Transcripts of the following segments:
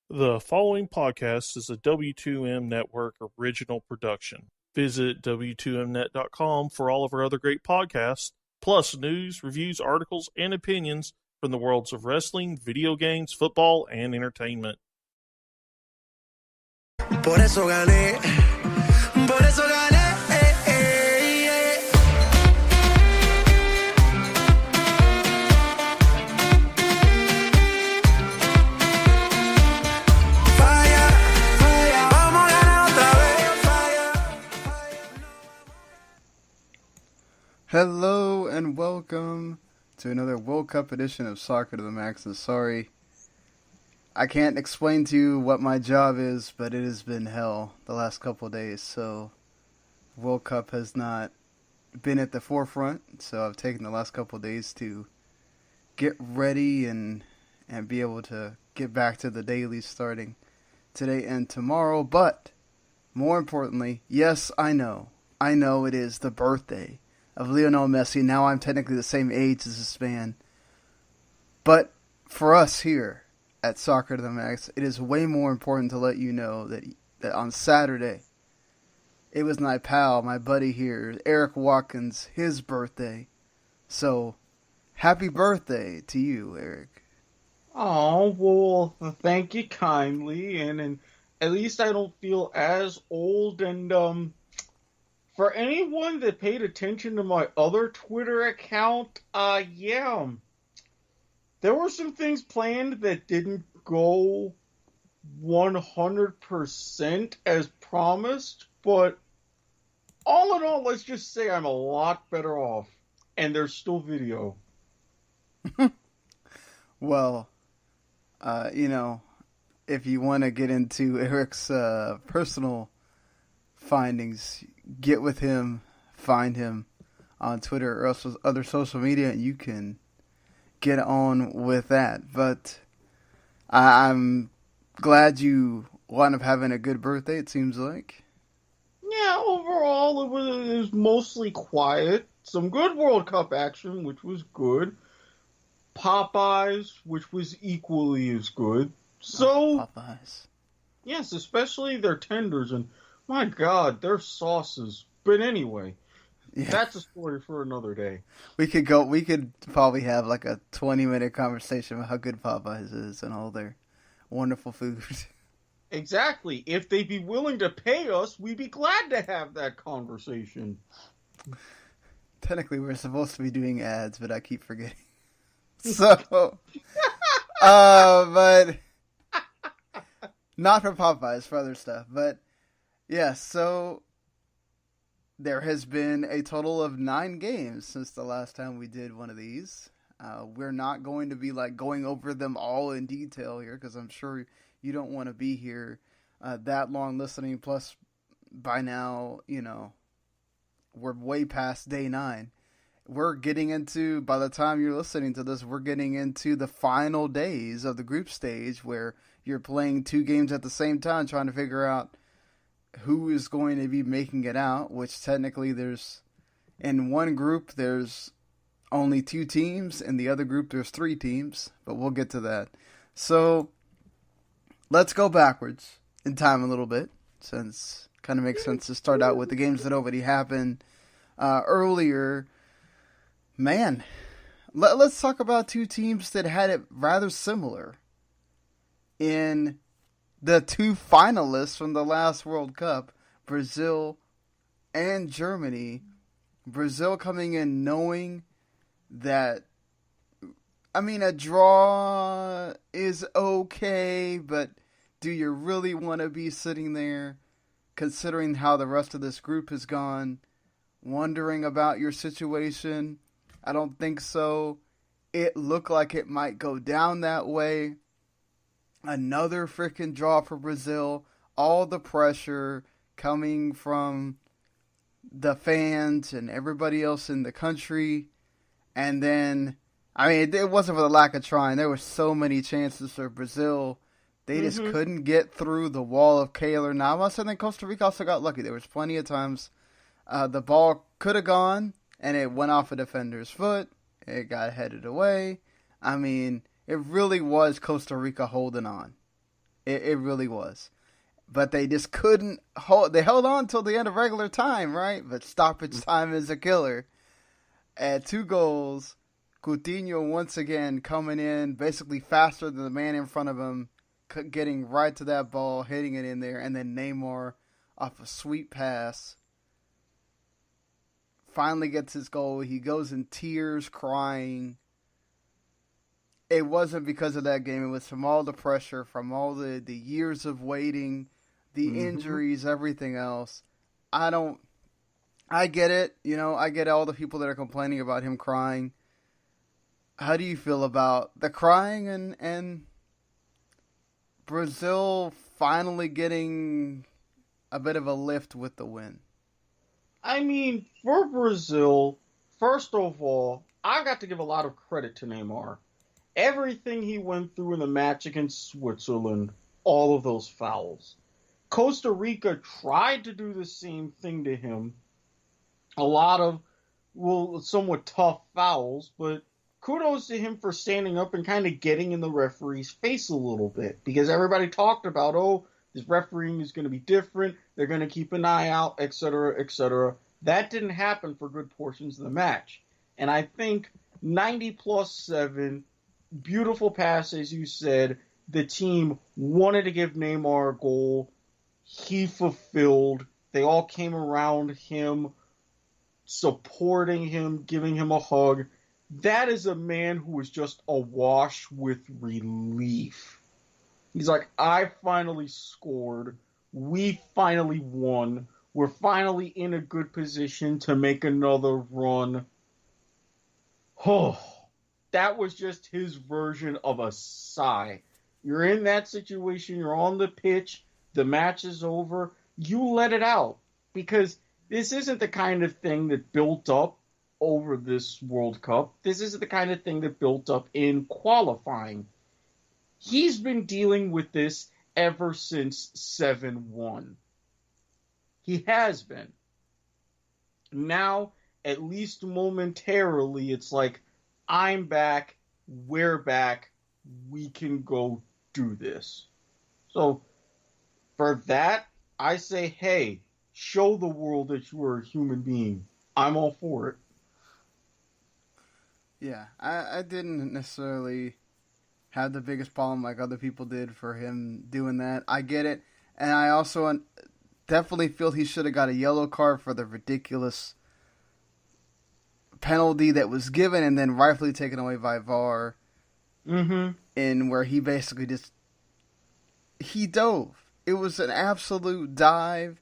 The following podcast is a W2M Network original production. Visit W2Mnet.com for all of our other great podcasts, plus news, reviews, articles, and opinions from the worlds of wrestling, video games, football, and entertainment. Por eso gané, por eso gané. Falla, falla, vamos a ganar otra vez. Falla, falla. Hello and welcome to another World Cup edition of Soccer to the Max. And sorry, I can't explain to you what my job is, but it has been hell the last couple of days. So World Cup has not been at the forefront. So I've taken the last couple of days to get ready and be able to get back to the dailies starting today and tomorrow. But more importantly, yes, I know it is the birthday of Lionel Messi. Now I'm technically the same age as this man. But for us here at Soccer to the Max, it is way more important to let you know that on Saturday, it was my pal, my buddy here, Erik Watkins, his birthday. So, happy birthday to you, Erik. Oh, well, thank you kindly, and at least I don't feel as old, and for anyone that paid attention to my other Twitter account, yeah, there were some things planned that didn't go 100% as promised, but all in all, let's just say I'm a lot better off, and there's still video. Well, if you want to get into Erik's personal findings, get with him, find him on Twitter or else other social media, and you can get on with that. But I'm glad you wound up having a good birthday, it seems like. Yeah, overall, it was mostly quiet. Some good World Cup action, which was good. Popeyes, which was equally as good. So, Popeyes. yes, especially their tenders, and my God, their sauces. But anyway, Yeah. that's a story for another day. We could probably have like a 20-minute conversation about how good Popeyes is and all their wonderful food. Exactly. If they'd be willing to pay us, we'd be glad to have that conversation. Technically, we're supposed to be doing ads, but I keep forgetting. So, but not for Popeyes, for other stuff. But yeah, so there has been a total of 9 games since the last time we did one of these. We're not going to be like going over them all in detail here because I'm sure you don't want to be here that long listening. Plus, by now, we're way past day 9. We're getting into, by the time you're listening to this, we're getting into the final days of the group stage where you're playing 2 games at the same time trying to figure out who is going to be making it out, which technically in one group there's only 2 teams, in the other group there's 3 teams, but we'll get to that. So, let's go backwards in time a little bit, since it kind of makes sense to start out with the games that already happened earlier. Man, let's talk about 2 teams that had it rather similar in the 2 finalists from the last World Cup, Brazil and Germany. Brazil coming in knowing that, a draw is okay, but do you really want to be sitting there considering how the rest of this group has gone, wondering about your situation? I don't think so. It looked like it might go down that way. Another freaking draw for Brazil. All the pressure coming from the fans and everybody else in the country. And then, it wasn't for the lack of trying. There were so many chances for Brazil. They just couldn't get through the wall of Keylor Navas. And then Costa Rica also got lucky. There was plenty of times the ball could have gone and it went off a defender's foot. It got headed away. It really was Costa Rica holding on. It really was. But they just couldn't hold. They held on till the end of regular time, right? But stoppage time is a killer. At 2 goals, Coutinho once again coming in basically faster than the man in front of him, getting right to that ball, hitting it in there, and then Neymar off a sweet pass finally gets his goal. He goes in tears, crying. It wasn't because of that game. It was from all the pressure, from all the years of waiting, the injuries, everything else. I get it. I get all the people that are complaining about him crying. How do you feel about the crying and Brazil finally getting a bit of a lift with the win? I mean, for Brazil, first of all, I got to give a lot of credit to Neymar. Everything he went through in the match against Switzerland, all of those fouls. Costa Rica tried to do the same thing to him. A lot of, somewhat tough fouls, but kudos to him for standing up and kind of getting in the referee's face a little bit, because everybody talked about, this refereeing is going to be different, they're going to keep an eye out, etc., etc. That didn't happen for good portions of the match. And I think 90+7, beautiful pass, as you said, the team wanted to give Neymar a goal. He fulfilled. They all came around him, supporting him, giving him a hug. That is a man who is just awash with relief. He's like, I finally scored. We finally won. We're finally in a good position to make another run. Oh, that was just his version of a sigh. You're in that situation. You're on the pitch. The match is over. You let it out, because this isn't the kind of thing that built up over this World Cup. This isn't the kind of thing that built up in qualifying. He's been dealing with this ever since 7-1. He has been. Now, at least momentarily, it's like, I'm back, we're back, we can go do this. So, for that, I say, hey, show the world that you are a human being. I'm all for it. Yeah, I didn't necessarily have the biggest problem like other people did for him doing that. I get it. And I also definitely feel he should have got a yellow card for the ridiculous penalty that was given and then rightfully taken away by VAR. In where he basically he dove. It was an absolute dive.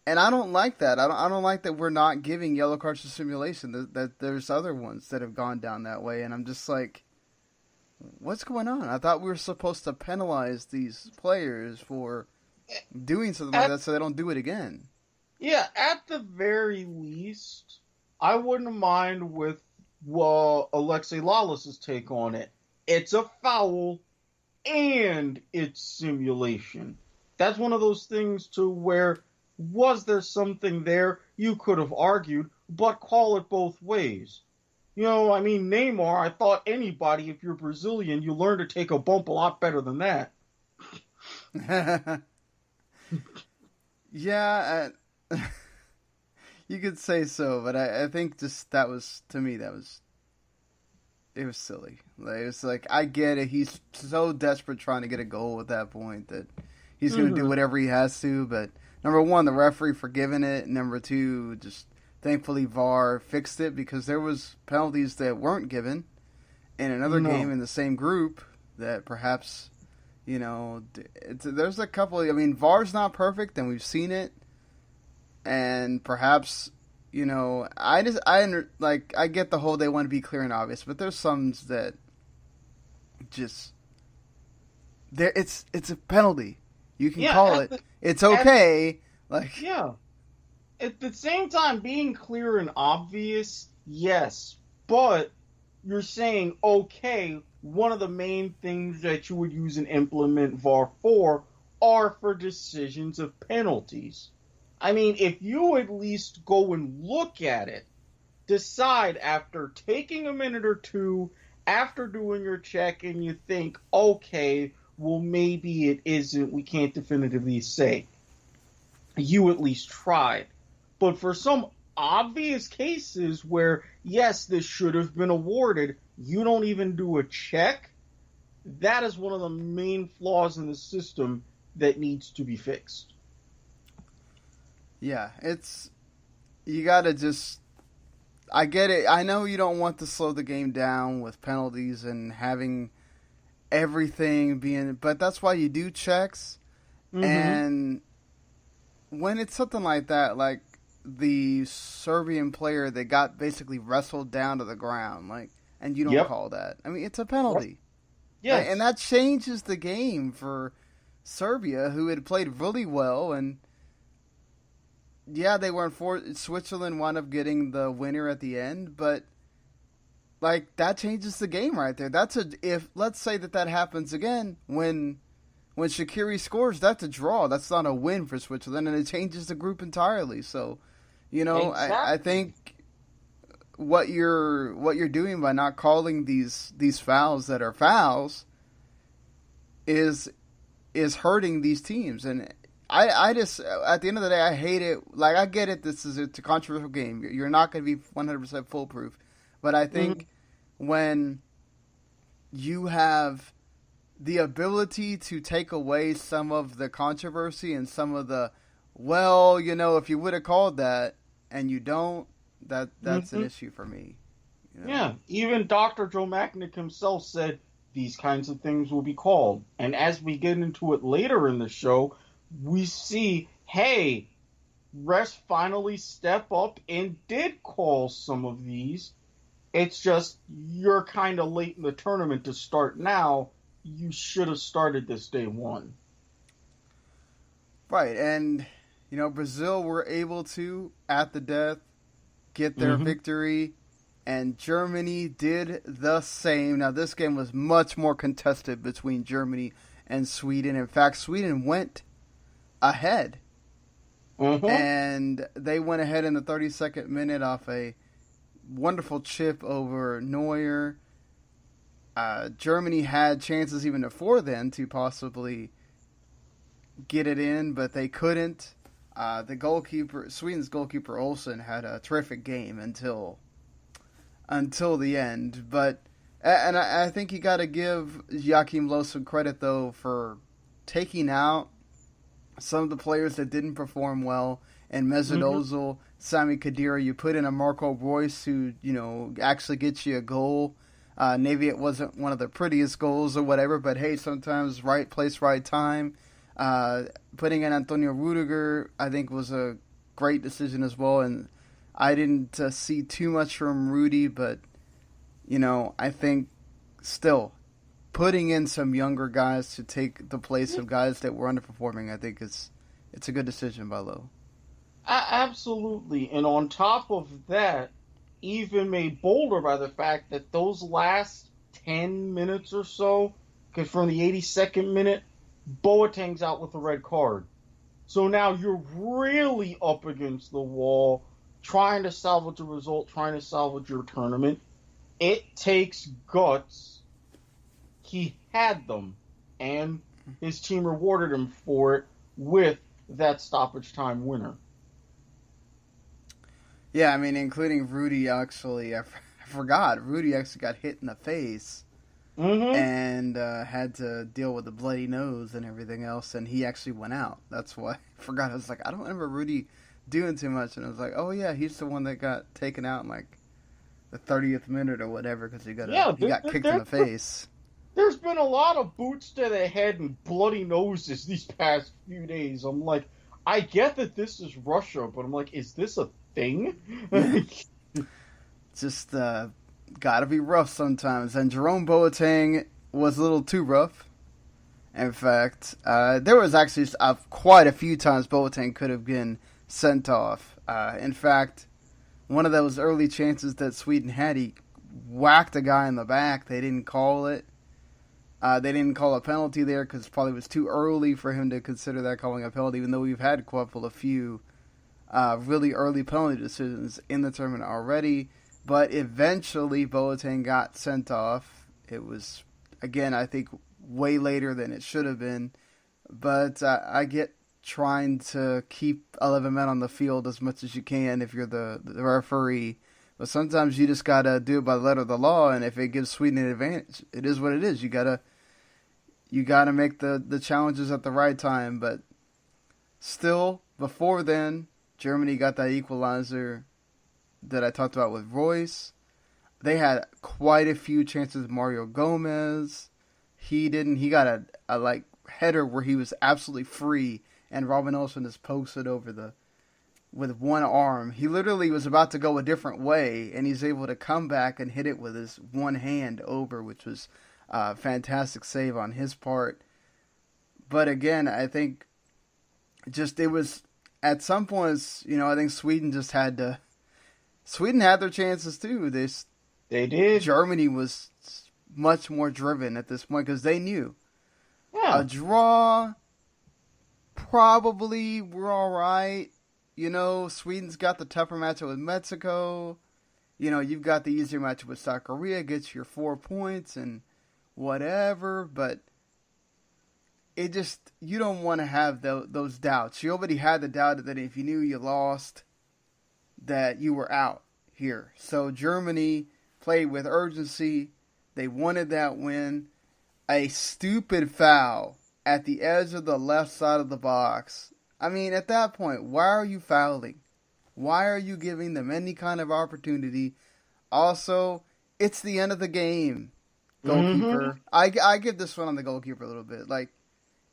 And I don't like that. I don't like that we're not giving yellow cards to simulation. That there's other ones that have gone down that way. And I'm just like, what's going on? I thought we were supposed to penalize these players for doing something like that so they don't do it again. Yeah, at the very least, I wouldn't mind with Alexei Lalas's take on it. It's a foul and it's simulation. That's one of those things to where, was there something there? You could have argued, but call it both ways. Neymar, I thought anybody, if you're Brazilian, you learn to take a bump a lot better than that. Yeah, you could say so, but I think just that was, to me, it was silly. It was like, I get it. He's so desperate trying to get a goal at that point that he's going to do whatever he has to, but number one, the referee forgiving it. Number two, just thankfully VAR fixed it, because there was penalties that weren't given in another game in the same group that perhaps, there's a couple. VAR's not perfect, and we've seen it, and perhaps, I get the whole they want to be clear and obvious, but there's some that just there. It's a penalty. You can call it. It's okay. At the same time, being clear and obvious, yes, but you're saying, okay, one of the main things that you would use and implement VAR for are for decisions of penalties. If you at least go and look at it, decide after taking a minute or two, after doing your check, and you think, okay, well, maybe it isn't, we can't definitively say. You at least tried. But for some obvious cases where, yes, this should have been awarded, you don't even do a check, that is one of the main flaws in the system that needs to be fixed. Yeah, you gotta just, I get it. I know you don't want to slow the game down with penalties and having everything being, but that's why you do checks. Mm-hmm. And when it's something like that, like the Serbian player that got basically wrestled down to the ground, like, and you don't call that. I mean, it's a penalty. Yes. And that changes the game for Serbia, who had played really well, and yeah, they were Switzerland wound up getting the winner at the end, but like that changes the game right there. If let's say that happens again when Shaqiri scores, that's a draw. That's not a win for Switzerland, and it changes the group entirely. So, exactly. I think what you're doing by not calling these fouls that are fouls is hurting these teams. And I just, at the end of the day, I hate it. Like, I get it. It's a controversial game. You're not going to be 100% foolproof. But I think when you have the ability to take away some of the controversy and some of the, if you would have called that and you don't, that's an issue for me. Yeah, even Dr. Joe Machnick himself said these kinds of things will be called. And as we get into it later in the show, we see, hey, refs finally step up and did call some of these. It's just you're kind of late in the tournament to start now. You should have started this day one. Right, and, Brazil were able to, at the death, get their victory, and Germany did the same. Now, this game was much more contested between Germany and Sweden. In fact, Sweden went ahead, and they went ahead in the 32nd minute off a wonderful chip over Neuer. Germany had chances even before then to possibly get it in, but they couldn't. Sweden's goalkeeper Olsen had a terrific game until the end. But I think you got to give Joachim Low some credit though for taking out some of the players that didn't perform well. And Mesut Ozil, Sami Khedira, you put in a Marco Reus who actually gets you a goal. Maybe it wasn't one of the prettiest goals or whatever, but hey, sometimes right place, right time. Putting in Antonio Rudiger, I think, was a great decision as well. And I didn't see too much from Rudy, but, I think still putting in some younger guys to take the place of guys that were underperforming, I think it's a good decision by Lowe. Absolutely. And on top of that, even made bolder by the fact that those last 10 minutes or so, because from the 82nd minute, Boateng's out with a red card. So now you're really up against the wall, trying to salvage a result, trying to salvage your tournament. It takes guts. He had them, and his team rewarded him for it with that stoppage time winner. Yeah, I mean, including Rudy, actually. I forgot. Rudy actually got hit in the face and had to deal with a bloody nose and everything else, and he actually went out. That's why I forgot. I was like, I don't remember Rudy doing too much, and I was like, oh, yeah, he's the one that got taken out in, like, the 30th minute or whatever because he got kicked in the face. There's been a lot of boots to the head and bloody noses these past few days. I'm like, I get that this is Russia, but I'm like, is this a thing? Just gotta be rough sometimes. And Jerome Boateng was a little too rough. In fact, there was actually quite a few times Boateng could have been sent off. In fact, one of those early chances that Sweden had, he whacked a guy in the back. They didn't call it. They didn't call a penalty there because it probably was too early for him to consider that calling a penalty, even though we've had a few really early penalty decisions in the tournament already. But eventually Boateng got sent off. It was, again, I think way later than it should have been. But I get trying to keep 11 men on the field as much as you can if you're the referee. But sometimes you just got to do it by the letter of the law, and if it gives Sweden an advantage, it is what it is. You got to make the challenges at the right time. But still, before then, Germany got that equalizer that I talked about with Royce. They had quite a few chances with Mario Gomez. He got a header where he was absolutely free, and Robin Olsen just posted over with one arm. He literally was about to go a different way, and he's able to come back and hit it with his one hand over, which was a fantastic save on his part. But again, I think it was at some points, I think Sweden had their chances too. They did. Germany was much more driven at this point because they knew Yeah. a draw, probably we're all right. Sweden's got the tougher matchup with Mexico. You've got the easier matchup with South Korea, gets your 4 points and whatever, but you don't want to have those doubts. You already had the doubt that if you knew you lost, that you were out here. So Germany played with urgency. They wanted that win. A stupid foul at the edge of the left side of the box. I mean, at that point, why are you fouling? Why are you giving them any kind of opportunity? Also, it's the end of the game, goalkeeper. Mm-hmm. I give this one on the goalkeeper a little bit.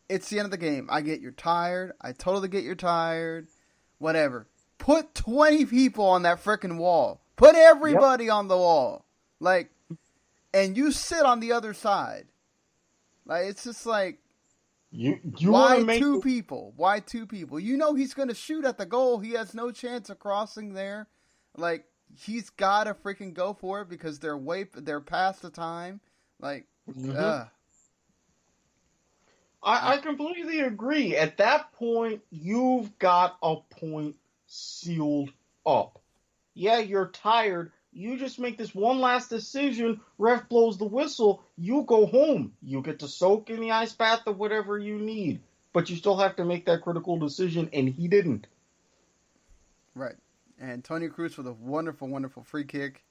It's the end of the game. I get you're tired. I totally get you're tired. Whatever. Put 20 people on that frickin' wall. Put everybody on the wall. And you sit on the other side. It's just you why two people? Why two people? He's going to shoot at the goal. He has no chance of crossing there. He's got to freaking go for it because they're past the time. I completely agree. At that point, you've got a point sealed up. Yeah, you're tired. You just make this one last decision. Ref blows the whistle. You go home. You get to soak in the ice bath or whatever you need. But you still have to make that critical decision, and he didn't. Right. And Toni Kroos with a wonderful, wonderful free kick.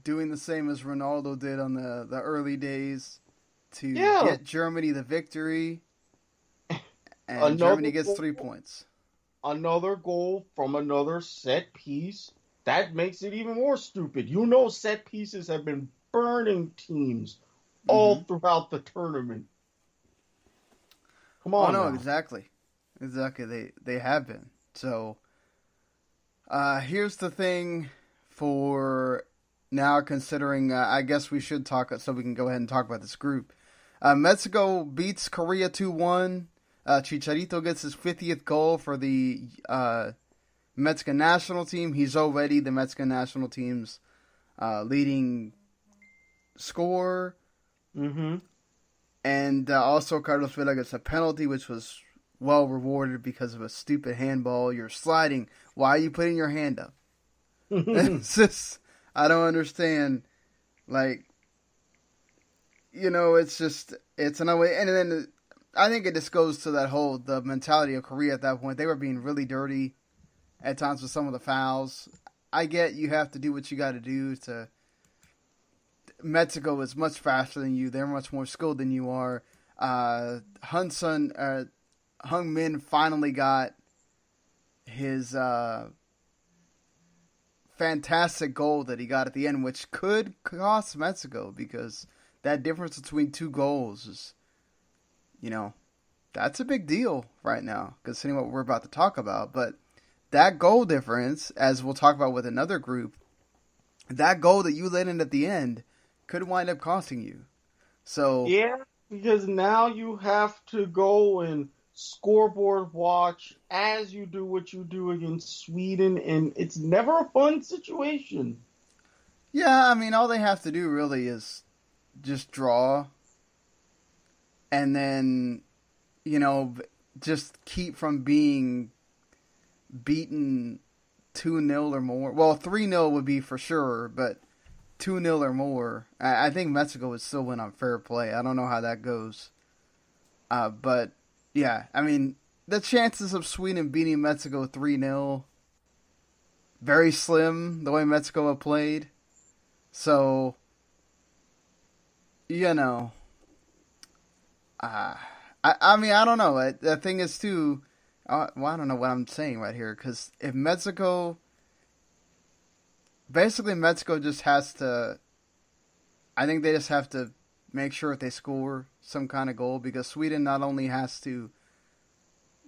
Doing the same as Ronaldo did on the early days to get Germany the victory. And Germany gets 3 points. Another goal from another set piece. That makes it even more stupid. Set pieces have been burning teams all throughout the tournament. Come on. Oh, no, now. exactly. Exactly. They have been. So, here's the thing for now, considering, I guess we should talk, so we can go ahead and talk about this group. Mexico beats Korea 2-1. Chicharito gets his 50th goal for the Mexican national team. He's already the Mexican national team's leading scorer. Mm-hmm. And also Carlos Vela gets a penalty, which was well rewarded because of a stupid handball. You're sliding. Why are you putting your hand up? It's just, I don't understand. It's another way. And then I think it just goes to the mentality of Korea at that point. They were being really dirty at times with some of the fouls. I get you have to do what you got to do to. Mexico is much faster than you. They're much more skilled than you are. Hung Min finally got his fantastic goal that he got at the end, which could cost Mexico because that difference between two goals is, that's a big deal right now, considering what we're about to talk about. But that goal difference, as we'll talk about with another group, that goal that you let in at the end could wind up costing you. So yeah, because now you have to go and scoreboard watch as you do what you do against Sweden, and it's never a fun situation. Yeah, I mean, all they have to do really is just draw, and then, just keep from being beaten 2-0 or more. Well, 3-0 would be for sure, but 2-0 or more, I think Mexico would still win on fair play. I don't know how that goes. But, yeah, I mean, the chances of Sweden beating Mexico 3-0, very slim, the way Mexico have played. So, you know, I mean, I don't know. The thing is, too, I don't know what I'm saying right here, because if Mexico... Basically, Mexico just has to... I think they just have to make sure that they score some kind of goal, because Sweden not only has to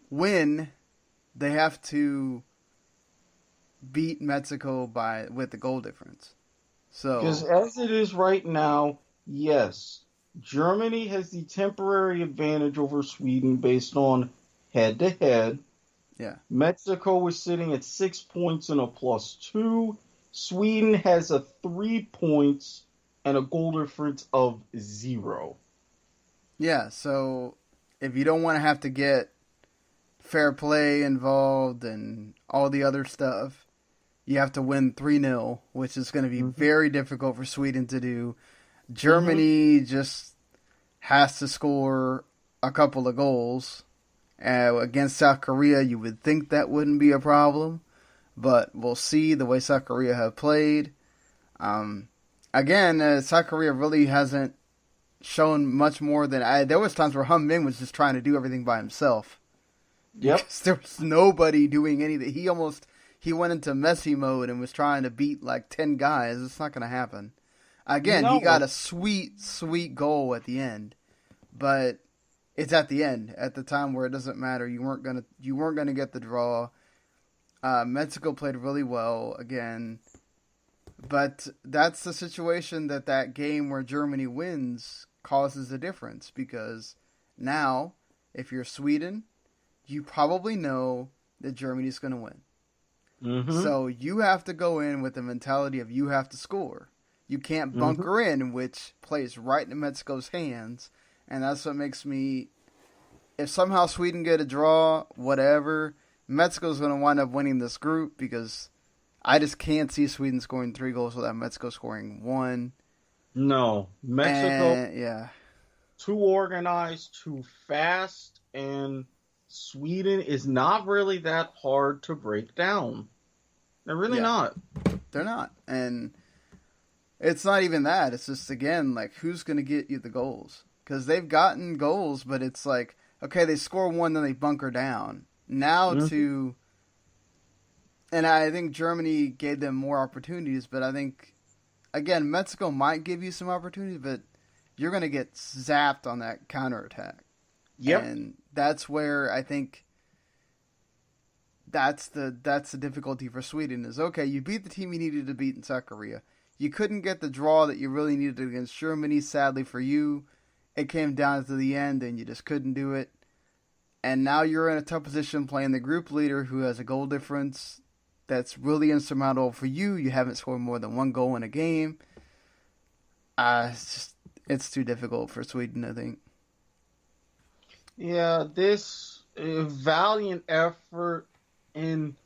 win, they have to beat Mexico with the goal difference. So, because as it is right now, yes, Germany has the temporary advantage over Sweden based on head-to-head. yeah. Mexico is sitting at 6 points and a +2. Sweden has a 3 points and a goal difference of 0. Yeah, so if you don't want to have to get fair play involved and all the other stuff, you have to win 3-0, which is going to be very difficult for Sweden to do. Germany just has to score a couple of goals. Against South Korea, you would think that wouldn't be a problem. But we'll see the way South Korea have played. Again, South Korea really hasn't shown much more than... there was times where Min was just trying to do everything by himself. Yep. Because there was nobody doing anything. He went into Messi mode and was trying to beat like 10 guys. It's not going to happen. Again, he got a sweet, sweet goal at the end. But it's at the end. At the time where it doesn't matter. You weren't gonna get the draw. Mexico played really well again, but that's the situation that game where Germany wins causes a difference, because now, if you're Sweden, you probably know that Germany's going to win. Mm-hmm. So you have to go in with the mentality of you have to score. You can't bunker in, which plays right into Mexico's hands, and that's what makes me... If somehow Sweden get a draw, whatever... Mexico's going to wind up winning this group, because I just can't see Sweden scoring 3 goals without Mexico scoring 1. No. Mexico, yeah. too organized, too fast, and Sweden is not really that hard to break down. They're really not. They're not. And it's not even that. It's just, again, like, who's going to get you the goals? Because they've gotten goals, but it's like, okay, they score 1, then they bunker down. Now and I think Germany gave them more opportunities, but I think, again, Mexico might give you some opportunities, but you're going to get zapped on that counterattack. Yep. And that's where I think that's the difficulty for Sweden is, okay, you beat the team you needed to beat in South Korea. You couldn't get the draw that you really needed against Germany, sadly for you. It came down to the end and you just couldn't do it. And now you're in a tough position playing the group leader who has a goal difference that's really insurmountable for you. You haven't scored more than 1 goal in a game. It's too difficult for Sweden, I think. Yeah, this valiant effort, and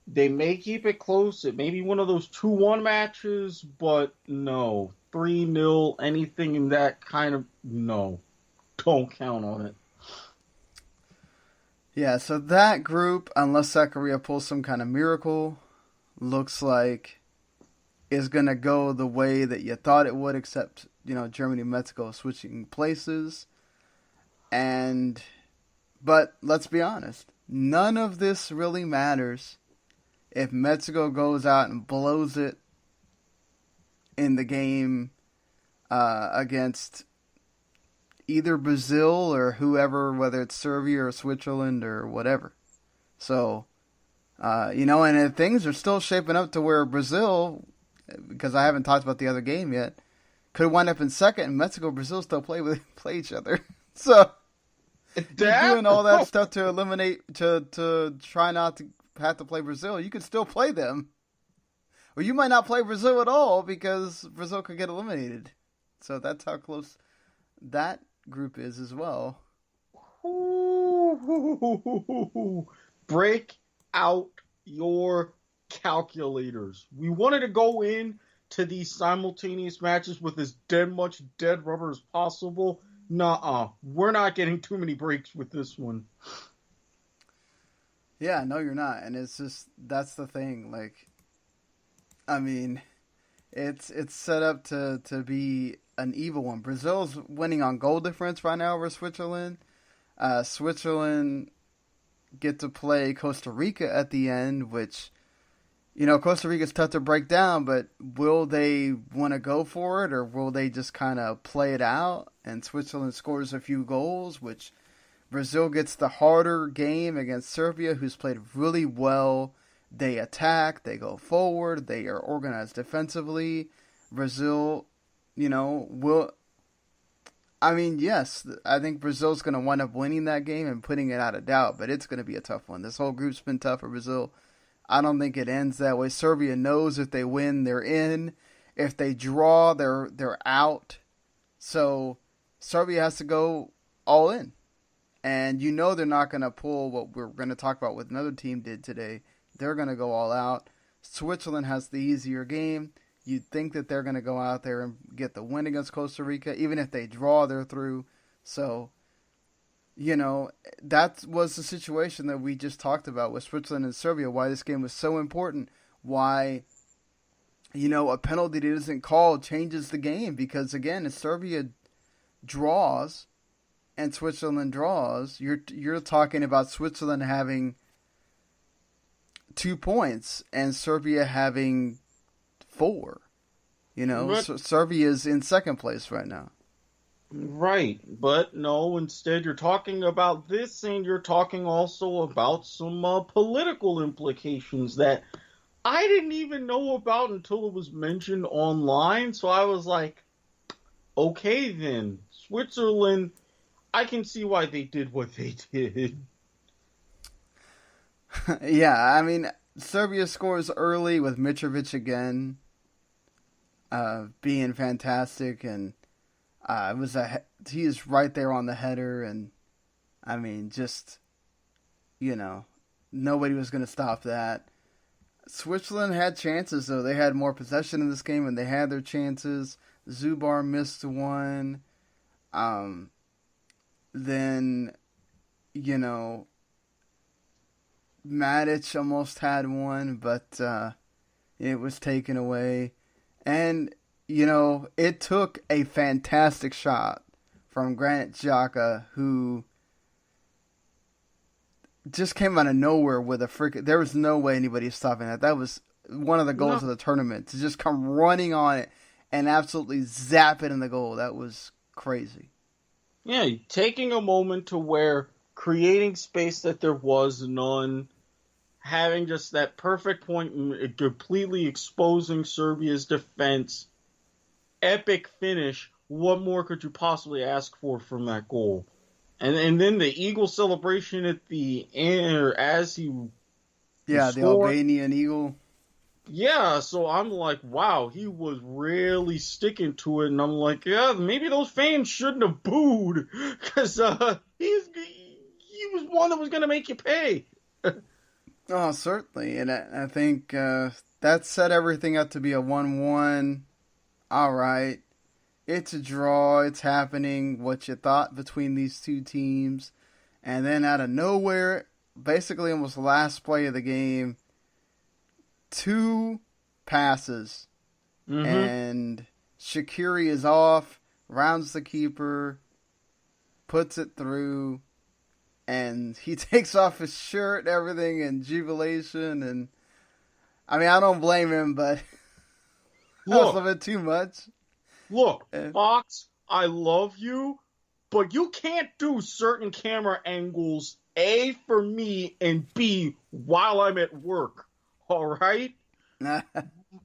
they may keep it close. It may be one of those 2-1 matches, but no. 3-0, anything in that kind of... No. Don't count on it. Yeah, so that group, unless South Korea pulls some kind of miracle, looks like is going to go the way that you thought it would, except, Germany and Mexico switching places. But let's be honest, none of this really matters if Mexico goes out and blows it in the game against either Brazil or whoever, whether it's Serbia or Switzerland or whatever. So, and things are still shaping up to where Brazil, because I haven't talked about the other game yet, could wind up in second, and Mexico and Brazil still play each other. So, you're doing all that stuff to eliminate, to try not to have to play Brazil. You could still play them. Or you might not play Brazil at all because Brazil could get eliminated. So that's how close that group is as well. Break out your calculators. We wanted to go in to these simultaneous matches with as much dead rubber as possible. Nuh-uh. We're not getting too many breaks with this one. Yeah, no, you're not. And it's just, that's the thing. Like, I mean, it's set up to be an evil one. Brazil's winning on goal difference right now over Switzerland. Switzerland get to play Costa Rica at the end, which, you know, Costa Rica's tough to break down, but will they want to go for it, or will they just kind of play it out? And Switzerland scores a few goals, which Brazil gets the harder game against Serbia, who's played really well. They attack, they go forward, they are organized defensively. Brazil, you know, yes, I think Brazil's going to wind up winning that game and putting it out of doubt, but it's going to be a tough one. This whole group's been tough for Brazil. I don't think it ends that way. Serbia knows if they win, they're in. If they draw, they're out. So Serbia has to go all in. And you know they're not going to pull what we're going to talk about what another team did today. They're going to go all out. Switzerland has the easier game. You'd think that they're going to go out there and get the win against Costa Rica. Even if they draw, they're through. So, you know, that was the situation that we just talked about with Switzerland and Serbia, why this game was so important, why, you know, a penalty that isn't called changes the game. Because, again, if Serbia draws and Switzerland draws, you're talking about Switzerland having 2 points and Serbia having 4. You know, so Serbia's in second place right now. Right, but no, instead you're talking about this, and you're talking also about some political implications that I didn't even know about until it was mentioned online. So I was like, okay then, Switzerland, I can see why they did what they did. Yeah, I mean, Serbia scores early with Mitrovic again being fantastic, and he is right there on the header, and I mean, just, you know, nobody was going to stop that. Switzerland had chances, though. They had more possession in this game, and they had their chances. Zubar missed one. Then, you know, Matic almost had one, but it was taken away. And, you know, it took a fantastic shot from Granit Xhaka, who just came out of nowhere with a freaking... There was no way anybody was stopping that. That was one of the goals of the tournament. To just come running on it and absolutely zap it in the goal. That was crazy. Yeah, taking a moment to where creating space that there was none, having just that perfect point and completely exposing Serbia's defense, epic finish. What more could you possibly ask for from that goal? And then the Eagle celebration at the end, or as he the Albanian Eagle. Yeah, so I'm like, wow, he was really sticking to it, and I'm like, yeah, maybe those fans shouldn't have booed, because he was one that was going to make you pay. Oh, certainly, and I think that set everything up to be a 1-1. All right, it's a draw, it's happening, what you thought between these two teams, and then out of nowhere, basically almost the last play of the game, 2 passes, and Shaqiri is off, rounds the keeper, puts it through, and he takes off his shirt and everything in jubilation, and I mean, I don't blame him, but that was a bit too much. Look, Fox, I love you, but you can't do certain camera angles, A, for me, and B, while I'm at work. All right?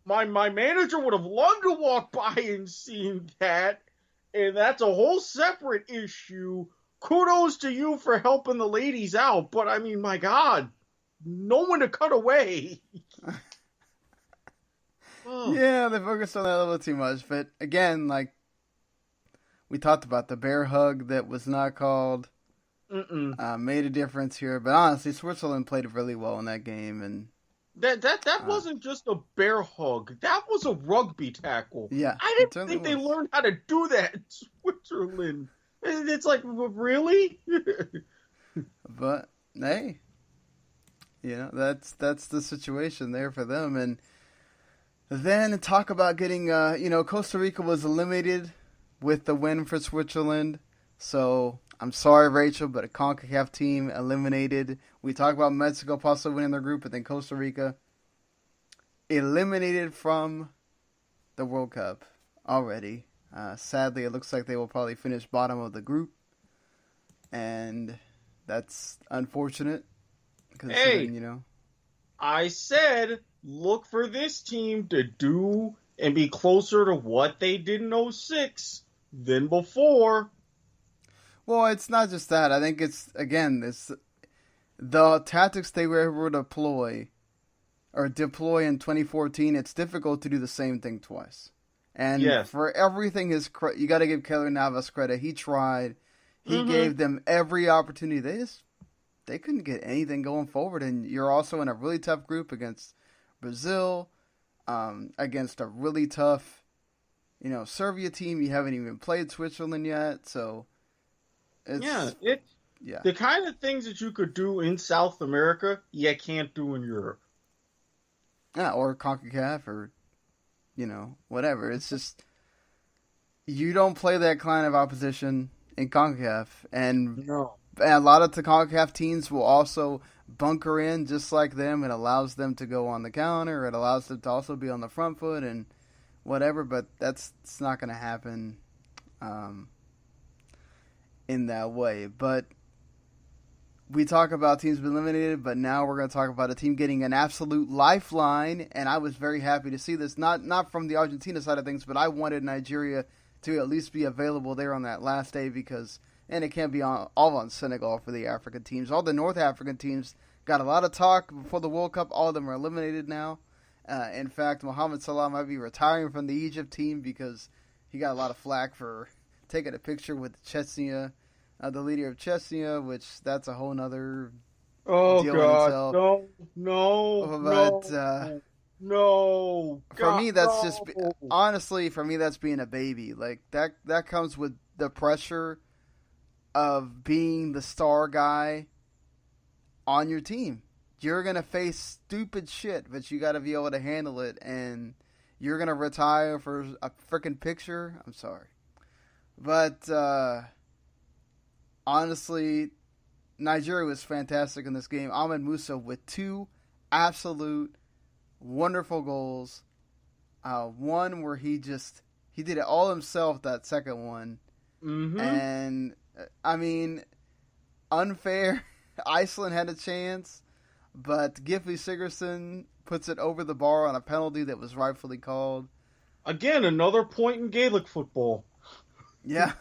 My manager would have loved to walk by and seen that, and that's a whole separate issue. Kudos to you for helping the ladies out, but I mean, my God, no one to cut away. Yeah, they focused on that a little too much, but again, like we talked about, the bear hug that was not called made a difference here. But honestly, Switzerland played really well in that game, and That wasn't just a bear hug. That was a rugby tackle. Yeah, I it didn't totally think they was. learned how to do that in Switzerland. And it's like, really? But hey, that's the situation there for them. And then talk about getting, Costa Rica was eliminated with the win for Switzerland. So I'm sorry, Rachel, but a CONCACAF team eliminated. We talk about Mexico possibly winning their group, but then Costa Rica eliminated from the World Cup already. Sadly, it looks like they will probably finish bottom of the group, and that's unfortunate. Hey, I said look for this team to do and be closer to what they did in 06 than before. Well, it's not just that. I think it's the tactics they were able to deploy in 2014. It's difficult to do the same thing twice. And Yes. for everything, you got to give Keylor Navas credit. He tried. He gave them every opportunity. They couldn't get anything going forward. And you're also in a really tough group against Brazil, against a really tough, Serbia team. You haven't even played Switzerland yet, so. Yeah. The kind of things that you could do in South America, you can't do in Europe. Yeah, or CONCACAF, or, whatever. It's just, you don't play that kind of opposition in CONCACAF. And a lot of the CONCACAF teams will also bunker in just like them. It allows them to go on the counter. It allows them to also be on the front foot and whatever, but it's not going to happen in that way. But we talk about teams being eliminated, but now we're going to talk about a team getting an absolute lifeline, and I was very happy to see this. Not from the Argentina side of things, but I wanted Nigeria to at least be available there on that last day and it can't be all on Senegal for the African teams. All the North African teams got a lot of talk before the World Cup. All of them are eliminated now. In fact, Mohamed Salah might be retiring from the Egypt team because he got a lot of flack for taking a picture with Chechnya, the leader of Chechnya, which that's a whole nother Oh deal in God, itself. no. For me, that's just no. honestly, for me, that's being a baby. Like that comes with the pressure of being the star guy on your team. You're gonna face stupid shit, but you got to be able to handle it. And you're gonna retire for a freaking picture. I'm sorry, but honestly, Nigeria was fantastic in this game. Ahmed Musa with 2 absolute wonderful goals. One where he did it all himself. That second one, and I mean, unfair. Iceland had a chance, but Gylfi Sigurdsson puts it over the bar on a penalty that was rightfully called. Again, another point in Gaelic football. Yeah,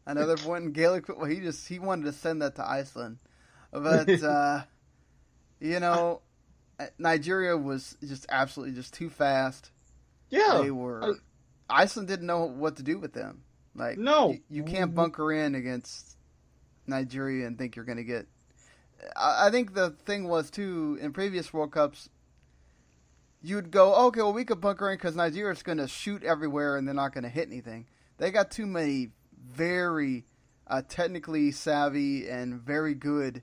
another point in Gaelic football. He wanted to send that to Iceland, but Nigeria was just absolutely just too fast. Yeah, They were. Iceland didn't know what to do with them. Like, No. you can't bunker in against Nigeria and think you're going to get. I think the thing was too in previous World Cups. You'd go, okay, well, we could bunker in because Nigeria's going to shoot everywhere and they're not going to hit anything. They got too many very technically savvy and very good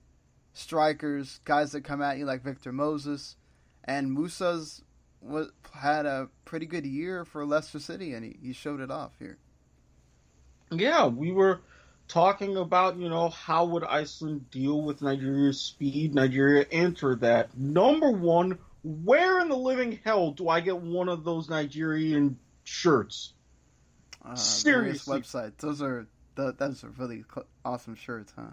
strikers, guys that come at you like Victor Moses, and Musa's had a pretty good year for Leicester City, and he showed it off here. Yeah, we were talking about, how would Iceland deal with Nigeria's speed? Nigeria answered that. Number one, where in the living hell do I get one of those Nigerian shirts? Seriously. Websites. Those are really awesome shirts, huh?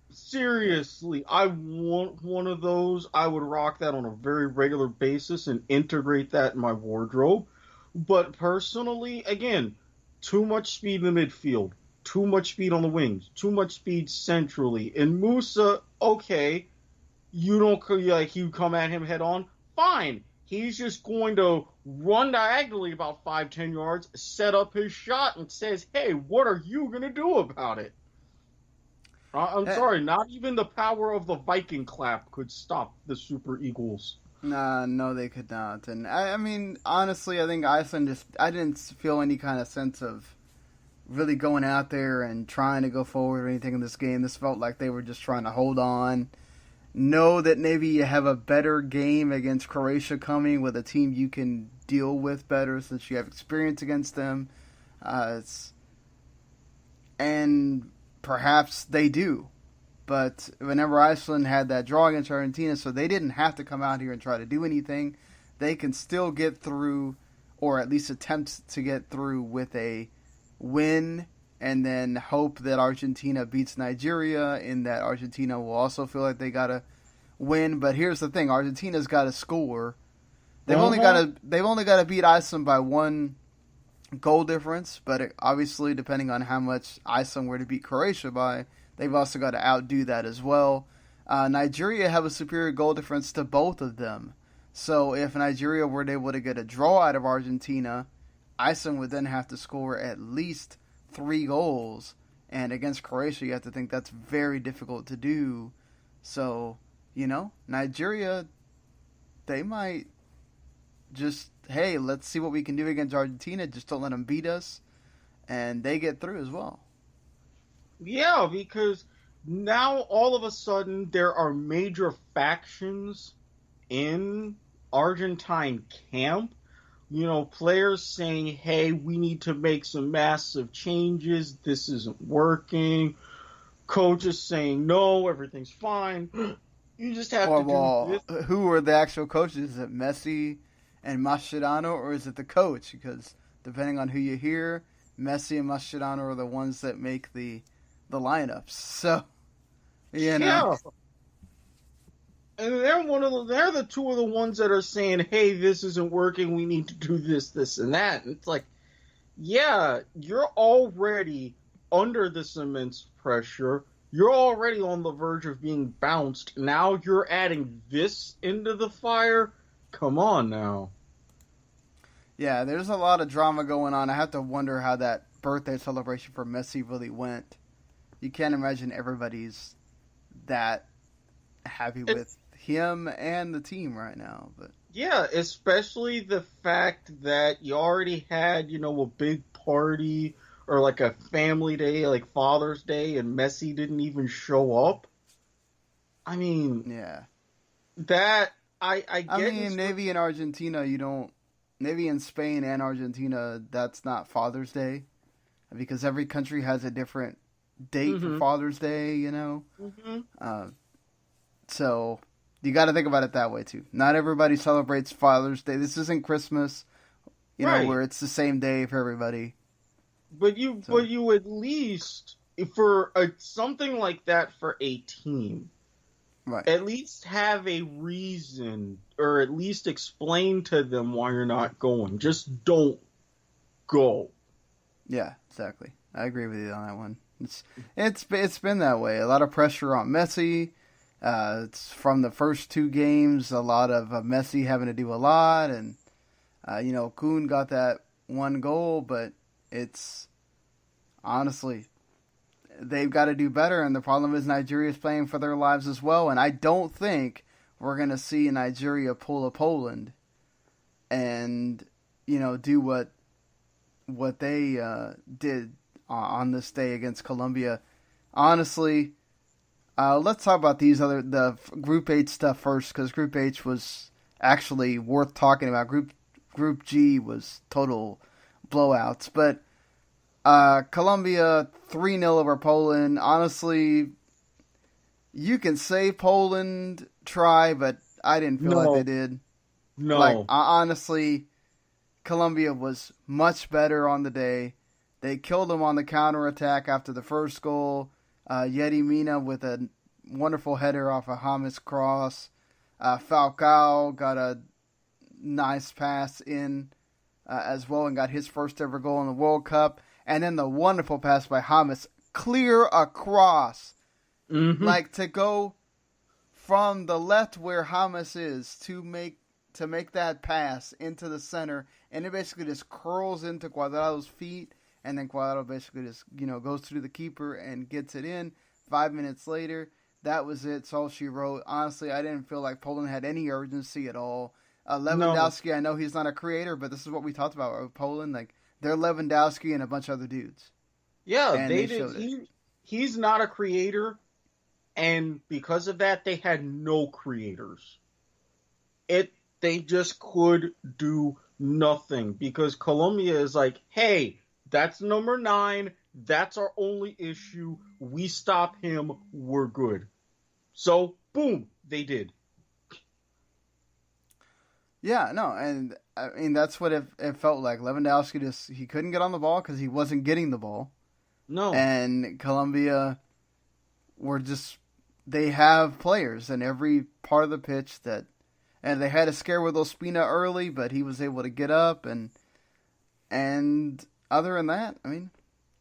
Seriously, I want one of those. I would rock that on a very regular basis and integrate that in my wardrobe. But personally, again, too much speed in the midfield, too much speed on the wings, too much speed centrally. And Musa, okay, you come at him head on, fine. He's just going to run diagonally about 5-10 yards, set up his shot, and says, hey, what are you going to do about it? I'm sorry, not even the power of the Viking clap could stop the Super Eagles. Nah, no, they could not. And I mean, honestly, I think Iceland I didn't feel any kind of sense of really going out there and trying to go forward or anything in this game. This felt like they were just trying to hold on. Know that maybe you have a better game against Croatia coming with a team you can deal with better since you have experience against them. And perhaps they do. But whenever Iceland had that draw against Argentina, so they didn't have to come out here and try to do anything. They can still get through, or at least attempt to get through with a win, and then hope that Argentina beats Nigeria, and that Argentina will also feel like they gotta win. But here's the thing: Argentina's got to score. They've only got to beat Iceland by one goal difference. But obviously, depending on how much Iceland were to beat Croatia by, they've also got to outdo that as well. Nigeria have a superior goal difference to both of them. So if Nigeria were able to get a draw out of Argentina, Iceland would then have to score at least 3 goals. And against Croatia, you have to think that's very difficult to do. So, Nigeria, they might just, hey, let's see what we can do against Argentina. Just don't let them beat us. And they get through as well. Yeah, because now all of a sudden there are major factions in Argentine camp. Players saying, hey, we need to make some massive changes. This isn't working. Coaches saying, no, everything's fine. You just have to do this. Who are the actual coaches? Is it Messi and Mascherano, or is it the coach? Because depending on who you hear, Messi and Mascherano are the ones that make the lineups. So, Yeah. And they're the two of the ones that are saying, hey, this isn't working, we need to do this, this, and that. And it's like, yeah, you're already under this immense pressure. You're already on the verge of being bounced. Now you're adding this into the fire? Come on now. Yeah, there's a lot of drama going on. I have to wonder how that birthday celebration for Messi really went. You can't imagine everybody's that happy with him and the team right now. But yeah, especially the fact that you already had, a big party or like a family day, like Father's Day, and Messi didn't even show up. I mean, yeah, that I get. I mean, maybe in Argentina maybe in Spain and Argentina that's not Father's Day, because every country has a different date for Father's Day, So you got to think about it that way too. Not everybody celebrates Father's Day. This isn't Christmas, where it's the same day for everybody. But you at least for something like that for a team, right? At least have a reason, or at least explain to them why you're not going. Just don't go. Yeah, exactly. I agree with you on that one. It's been that way. A lot of pressure on Messi. It's from the first 2 games. A lot of Messi having to do a lot, and Kun got that 1 goal, but it's honestly they've got to do better. And the problem is Nigeria's playing for their lives as well. And I don't think we're gonna see Nigeria pull a Poland and do what they did on this day against Colombia. Honestly, let's talk about the Group H stuff first, because Group H was actually worth talking about. Group G was total blowouts, but Colombia 3-0 over Poland. Honestly, you can say Poland try, but I didn't feel like they did. No, honestly, Colombia was much better on the day. They killed them on the counterattack after the first goal. Yeti Mina with a wonderful header off a James cross. Falcao got a nice pass in as well and got his first ever goal in the World Cup. And then the wonderful pass by James, clear across. Like to go from the left where James is to make that pass into the center, and it basically just curls into Cuadrado's feet, and then Cuadrado basically just goes through the keeper and gets it in. 5 minutes later, that was it. It's all she wrote. Honestly, I didn't feel like Poland had any urgency at all. Lewandowski, I know he's not a creator, but this is what we talked about with Poland. Like, they're Lewandowski and a bunch of other dudes. Yeah, And they showed did. it. He's not a creator, and because of that, they had no creators. They just could do nothing because Colombia is like, hey, that's number 9. That's our only issue. We stop him, we're good. So, boom, they did. Yeah, no, and I mean that's what it felt like. Lewandowski he couldn't get on the ball because he wasn't getting the ball. No. And Colombia they have players in every part of the pitch and they had a scare with Ospina early, but he was able to get up and other than that, I mean,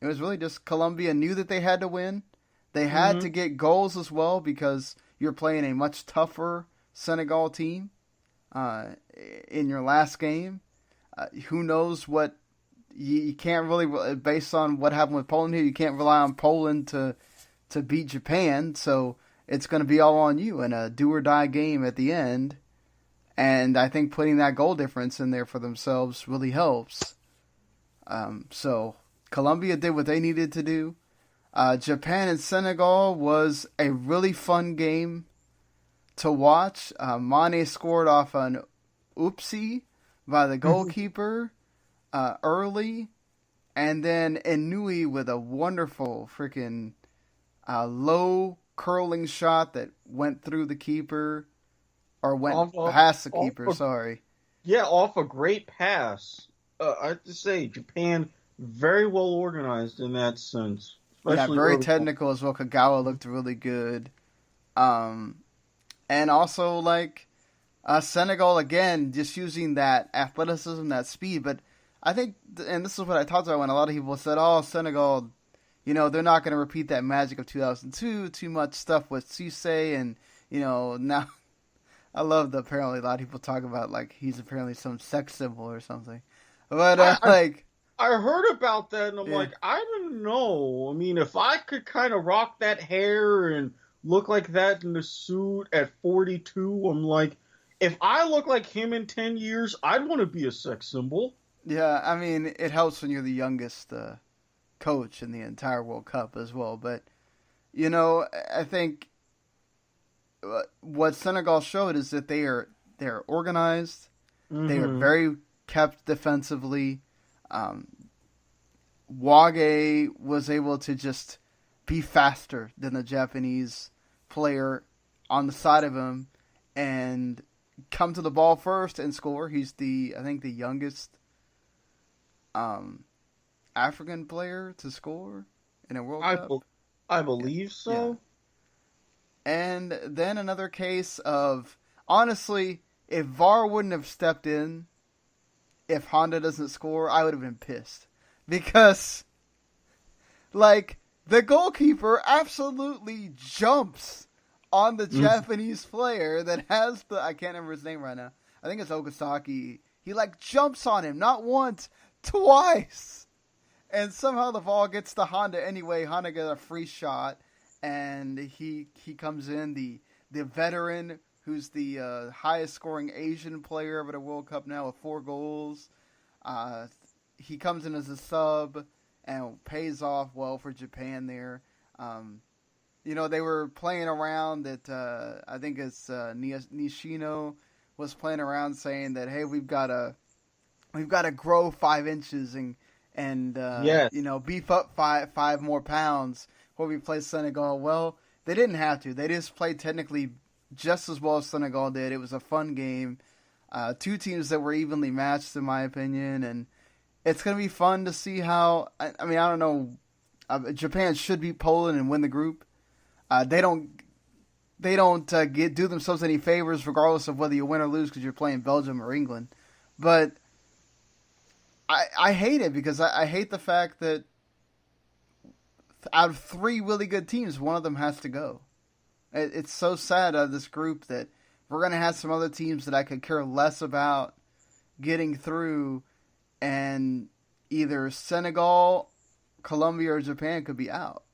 it was really just Colombia knew that they had to win. They had to get goals as well because you're playing a much tougher Senegal team in your last game. Who knows what you can't really, based on what happened with Poland here, you can't rely on Poland to beat Japan. So it's going to be all on you in a do or die game at the end. And I think putting that goal difference in there for themselves really helps. So Colombia did what they needed to do. Japan and Senegal was a really fun game to watch. Mane scored off an oopsie by the goalkeeper early. And then Inui with a wonderful freaking low curling shot that went through the keeper. Or went past the keeper, sorry. Yeah, off a great pass. I have to say, Japan, very well organized in that sense. Yeah, very technical as well. Kagawa looked really good. And also, like, Senegal, again, just using that athleticism, that speed. But I think, and this is what I talked about when a lot of people said, oh, Senegal, they're not going to repeat that magic of 2002. Too much stuff with Cisse and, now... I love that apparently a lot of people talk about, like, he's apparently some sex symbol or something. But, I heard about that, and I'm like, I don't know. I mean, if I could kind of rock that hair and look like that in the suit at 42, I'm like, if I look like him in 10 years, I'd want to be a sex symbol. Yeah, I mean, it helps when you're the youngest coach in the entire World Cup as well. But, I think... what Senegal showed is that they're organized. Mm-hmm. They are very kept defensively. Wage was able to just be faster than the Japanese player on the side of him and come to the ball first and score. He's I think the youngest African player to score in a World Cup. I believe so. Yeah. And then another case of, honestly, if VAR wouldn't have stepped in, if Honda doesn't score, I would have been pissed. Because, like, the goalkeeper absolutely jumps on the Japanese player that has I can't remember his name right now. I think it's Okazaki. He, like, jumps on him, not once, twice. And somehow the ball gets to Honda anyway. Honda gets a free shot. And he comes in, the veteran who's the highest scoring Asian player of the World Cup now with 4 goals. He comes in as a sub and pays off well for Japan there. They were playing around that I think it's Nishino was playing around saying that, hey, we've got to grow 5 inches and beef up five more pounds before we play Senegal. Well, they didn't have to. They just played technically just as well as Senegal did. It was a fun game. 2 teams that were evenly matched, in my opinion, and it's going to be fun to see how. I mean, I don't know. Japan should beat Poland and win the group. They don't do themselves any favors, regardless of whether you win or lose, because you're playing Belgium or England. But I hate it because I hate the fact that out of 3 really good teams, one of them has to go. It's so sad out of this group that we're going to have some other teams that I could care less about getting through, and either Senegal, Colombia, or Japan could be out.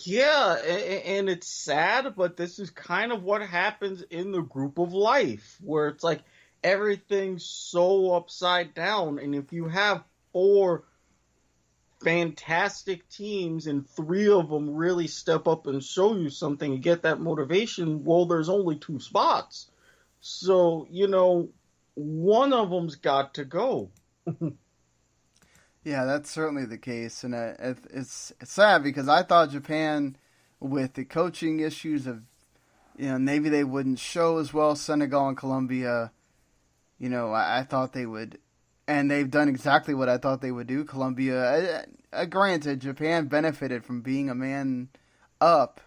Yeah, and it's sad, but this is kind of what happens in the group of life, where it's like everything's so upside down, and if you have four fantastic teams and three of them really step up and show you something and get that motivation, well, there's only two spots. So, one of them's got to go. Yeah, that's certainly the case, and it's sad because I thought Japan, with the coaching issues of, maybe they wouldn't show as well. Senegal and Colombia, I thought they would, and they've done exactly what I thought they would do. Colombia, granted, Japan benefited from being a man up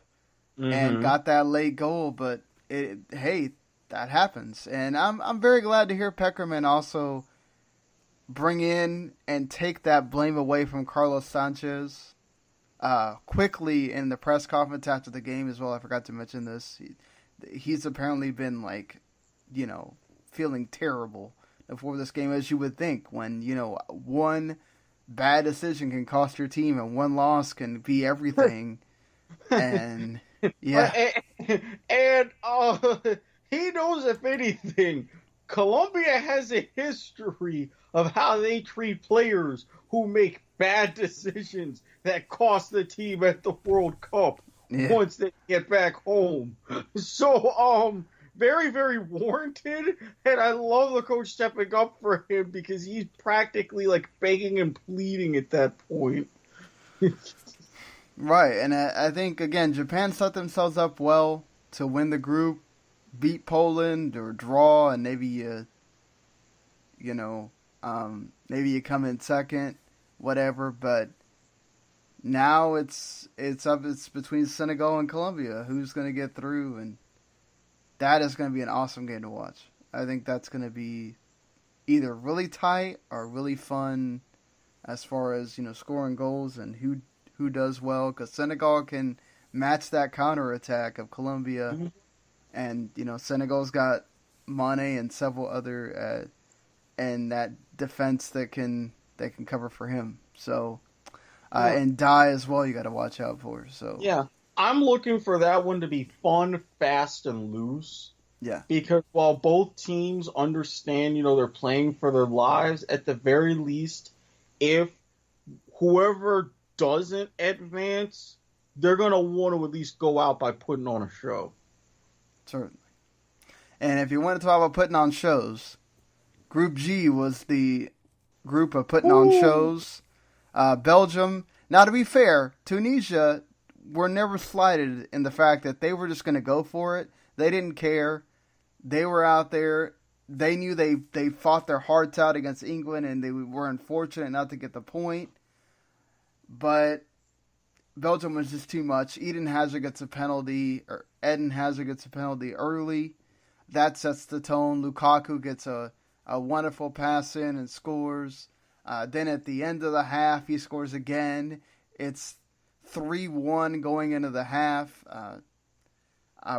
and got that late goal, but hey, that happens, and I'm very glad to hear Peckerman also bring in and take that blame away from Carlos Sanchez quickly in the press conference after the game as well. I forgot to mention this. He's apparently been feeling terrible before this game, as you would think, when, one bad decision can cost your team and one loss can be everything. And yeah. And he knows, if anything, Colombia has a history of how they treat players who make bad decisions that cost the team at the World Cup once they get back home. So, very, very warranted, and I love the coach stepping up for him because he's practically begging and pleading at that point. Right, and I think, again, Japan set themselves up well to win the group, beat Poland or draw, and maybe maybe you come in second, whatever. But now it's between Senegal and Colombia who's going to get through, and that is going to be an awesome game to watch. I think that's going to be either really tight or really fun as far as scoring goals and who does well, because Senegal can match that counterattack of Colombia. Mm-hmm. And, Senegal's got Mane and several other, and that defense that can cover for him. So, and Dye as well, you got to watch out for. So yeah, I'm looking for that one to be fun, fast, and loose. Yeah. Because while both teams understand, they're playing for their lives, at the very least, if whoever doesn't advance, they're going to want to at least go out by putting on a show. Certainly. And if you want to talk about putting on shows, Group G was the group of putting on shows. Belgium. Now, to be fair, Tunisia were never slighted in the fact that they were just going to go for it. They didn't care. They were out there. They knew they fought their hearts out against England, and they were unfortunate not to get the point. But Belgium was just too much. Eden Hazard gets a penalty early. That sets the tone. Lukaku gets a wonderful pass in and scores. Then at the end of the half, he scores again. It's 3-1 going into the half.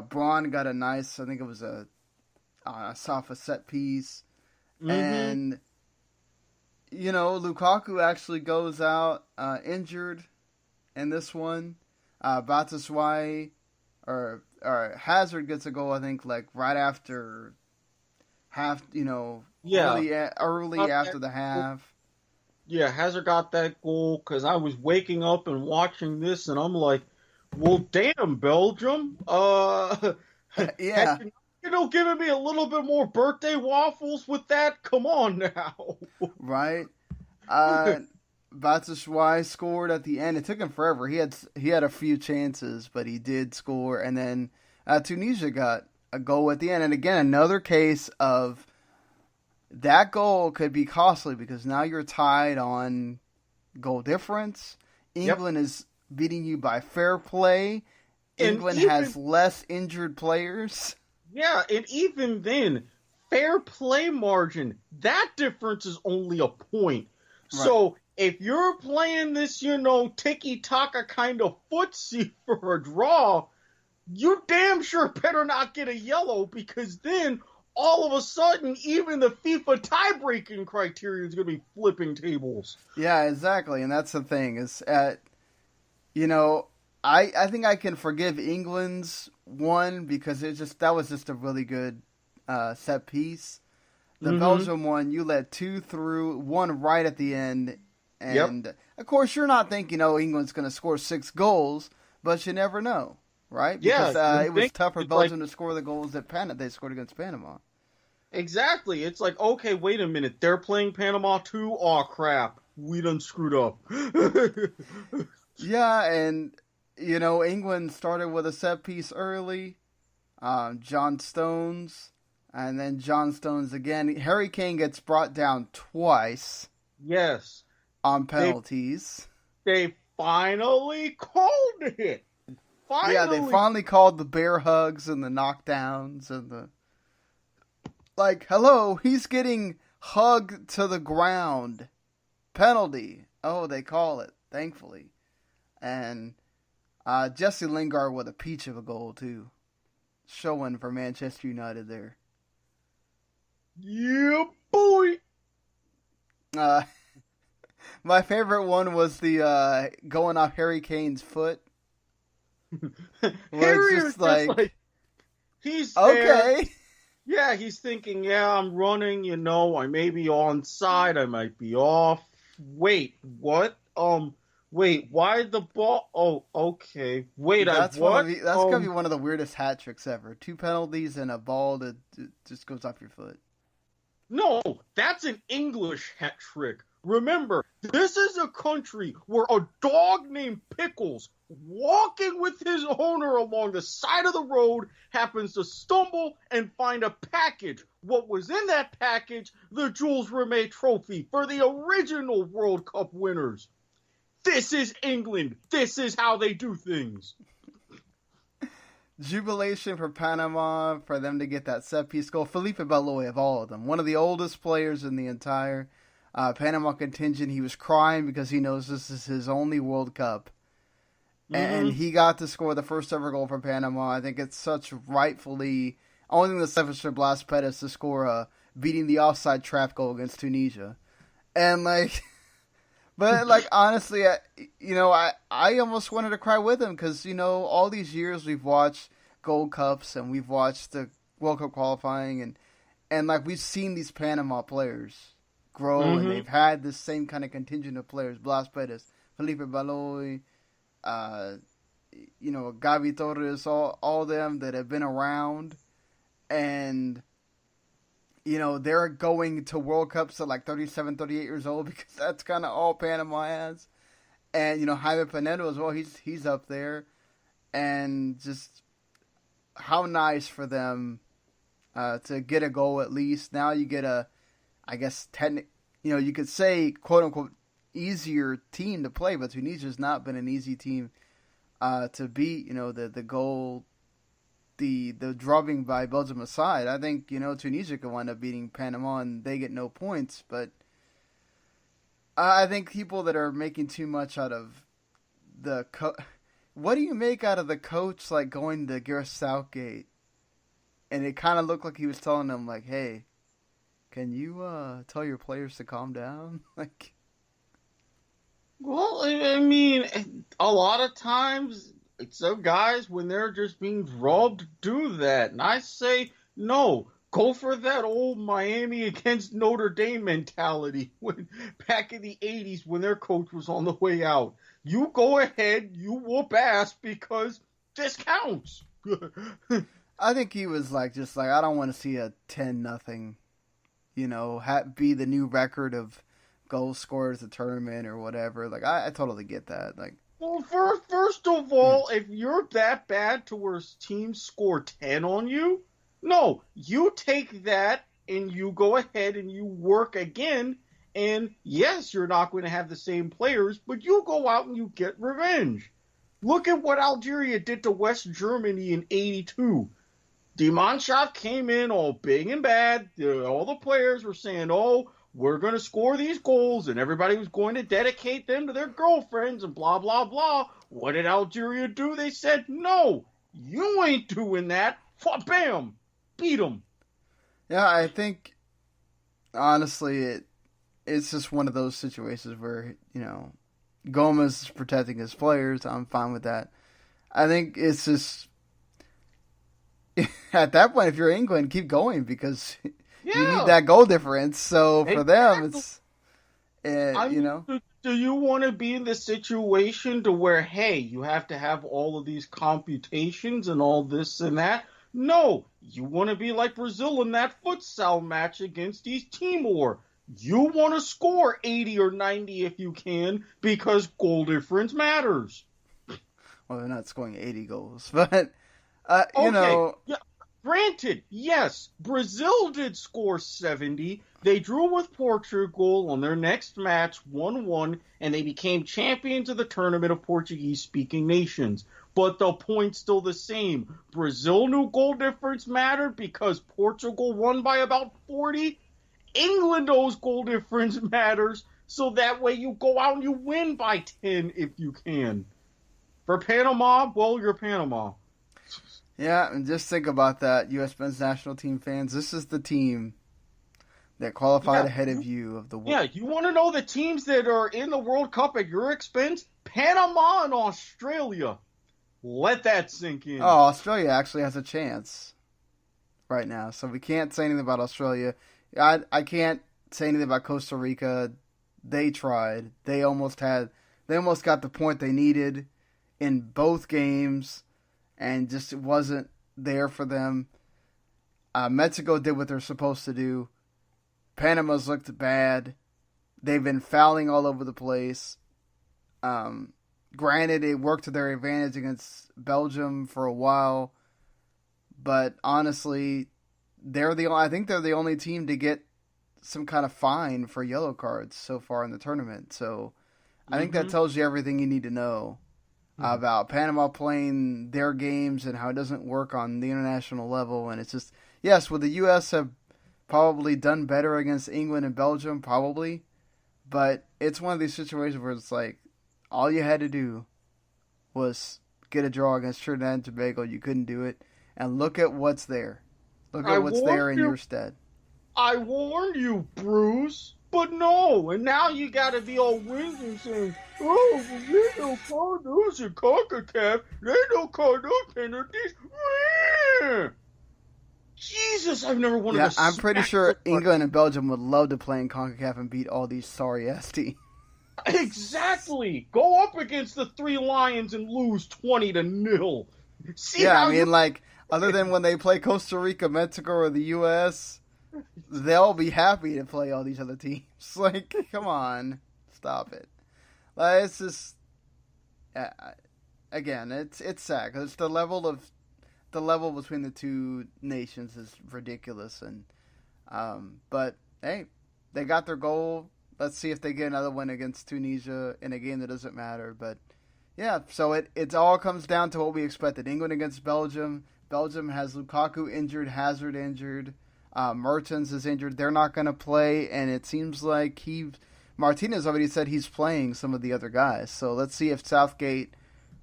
Braun got a nice, I think it was a set piece. Mm-hmm. And, Lukaku actually goes out injured in this one. Batshuayi or Hazard gets a goal, I think, right after half, really early after the half. Yeah, Hazard got that goal because I was waking up and watching this, and I'm like, well, damn, Belgium. Yeah. Giving me a little bit more birthday waffles with that? Come on now. Right. Batshuayi scored at the end. It took him forever. He had a few chances, but he did score. And then Tunisia got a goal at the end. And again, another case of that goal could be costly because now you're tied on goal difference. England is beating you by fair play. England has less injured players. Yeah, and even then, fair play margin, that difference is only a point. Right. So if you're playing this, tiki-taka kind of footsie for a draw, you damn sure better not get a yellow, because then all of a sudden, even the FIFA tie-breaking criteria is going to be flipping tables. Yeah, exactly, and that's the thing, is I think I can forgive England's one because that was just a really good set piece. The Belgium one, you let 2 through, 1 right at the end, and of course you're not thinking, England's going to score 6 goals, but you never know, right? Because it was tough for Belgium to score the goals that they scored against Panama. Exactly. It's like, okay, wait a minute, they're playing Panama too? Aw, crap, we done screwed up. Yeah, and England started with a set piece early, John Stones. And then John Stones again. Harry Kane gets brought down twice. Yes. On penalties. They finally called it. Finally. Yeah, they finally called the bear hugs and the knockdowns and the... hello, he's getting hugged to the ground. Penalty. Oh, they call it, thankfully. And Jesse Lingard with a peach of a goal, too. Showing for Manchester United there. Yeah, boy. My favorite one was the going off Harry Kane's foot. Harry is just like he's there. Okay. Yeah, he's thinking, I'm running, I may be onside, I might be off. Wait, what? Wait, why the ball? Oh, okay. Wait, that's what? That's gonna be one of the weirdest hat tricks ever. 2 penalties and a ball that just goes off your foot. No, that's an English hat trick. Remember, this is a country where a dog named Pickles, walking with his owner along the side of the road, happens to stumble and find a package. What was in that package? The Jules Rimet trophy for the original World Cup winners. This is England. This is how they do things. Jubilation for Panama for them to get that set-piece goal. Felipe Baloy, of all of them, one of the oldest players in the entire Panama contingent. He was crying because he knows this is his only World Cup. And he got to score the first ever goal for Panama. I think it's such rightfully... Only thing that's left for Blas Perez to score beating the offside trap goal against Tunisia. And, but, honestly, I almost wanted to cry with him because, all these years we've watched Gold Cups and we've watched the World Cup qualifying and we've seen these Panama players grow and they've had this same kind of contingent of players. Blas Perez, Felipe Baloy, Gavi Torres, all them that have been around and... they're going to World Cups at 37, 38 years old because that's kind of all Panama has. And, Jaime Pinedo as well, he's up there. And just how nice for them to get a goal at least. Now you get you could say, quote-unquote, easier team to play, but Tunisia's not been an easy team to beat. The goal... The drubbing by Belgium aside, I think, Tunisia could wind up beating Panama and they get no points, but I think people that are making too much out of the what do you make out of the coach going to Gareth Southgate and it kind of looked like he was telling them hey, can you tell your players to calm down? Well, I mean, a lot of times some guys, when they're just being drubbed, do that. And I say, no, go for that old Miami against Notre Dame mentality when back in the 80s when their coach was on the way out. You go ahead, you whoop ass because this counts. I think he was I don't want to see a 10-0, be the new record of goal scorers of the tournament or whatever. I totally get that. Well, first of all, if you're that bad to where teams score 10 on you, no, you take that and you go ahead and you work again. And yes, you're not going to have the same players, but you go out and you get revenge. Look at what Algeria did to West Germany in '82. Die Mannschaft came in all big and bad. All the players were saying, we're going to score these goals, and everybody was going to dedicate them to their girlfriends and blah, blah, blah. What did Algeria do? They said, no, you ain't doing that. Bam! Beat them. Yeah, I think, honestly, it's just one of those situations where, Gomez is protecting his players. I'm fine with that. I think it's just at that point, if you're England, keep going because you need that goal difference. So for them, it's you know. Do you want to be in the situation to where, hey, you have to have all of these computations and all this and that? No, you want to be like Brazil in that futsal match against East Timor. You want to score 80 or 90 if you can because goal difference matters. Well, they're not scoring 80 goals, but you know. Yeah, granted, yes, Brazil did score 70. They drew with Portugal on their next match 1-1, and they became champions of the tournament of Portuguese-speaking nations. But the point's still the same. Brazil knew goal difference mattered because Portugal won by about 40. England knows goal difference matters, so that way you go out and you win by 10 if you can. For Panama, well, you're Panama. Yeah, and just think about that, U.S. men's national team fans. This is the team that qualified ahead of you of the world. Yeah, you want to know the teams that are in the World Cup at your expense? Panama and Australia. Let that sink in. Oh, Australia actually has a chance right now, so we can't say anything about Australia. I can't say anything about Costa Rica. They tried. They almost got the point they needed in both games, and just it wasn't there for them. Mexico did what they're supposed to do. Panama's looked bad. They've been fouling all over the place. Granted, it worked to their advantage against Belgium for a while, but honestly, I think they're the only team to get some kind of fine for yellow cards so far in the tournament. So I think that tells you everything you need to know about Panama playing their games and how it doesn't work on the international level. And it's just, yes, would the U.S. have probably done better against England and Belgium? Probably. But it's one of these situations where it's like, all you had to do was get a draw against Trinidad and Tobago. You couldn't do it. And look at what's there. Look at what's there in your stead. I warned you, Bruce. But no, and now you gotta be all whingy saying, oh, there's no call those in CONCACAF. They don't call those penalties. Jesus, I've never wanted to I'm pretty sure England and Belgium would love to play in CONCACAF and beat all these sorry-ass teams. Exactly. Go up against the Three Lions and lose 20-0. Other than when they play Costa Rica, Mexico, or the U.S., they'll be happy to play all these other teams. Like, come on, stop it. It's just, again, it's sad because the level between the two nations is ridiculous. And but hey, they got their goal. Let's see if they get another one against Tunisia in a game that doesn't matter. But yeah, so it all comes down to what we expected. England against Belgium. Belgium has Lukaku injured, Hazard injured, Mertens is injured. They're not going to play, and it seems like Martinez already said he's playing some of the other guys. So let's see if Southgate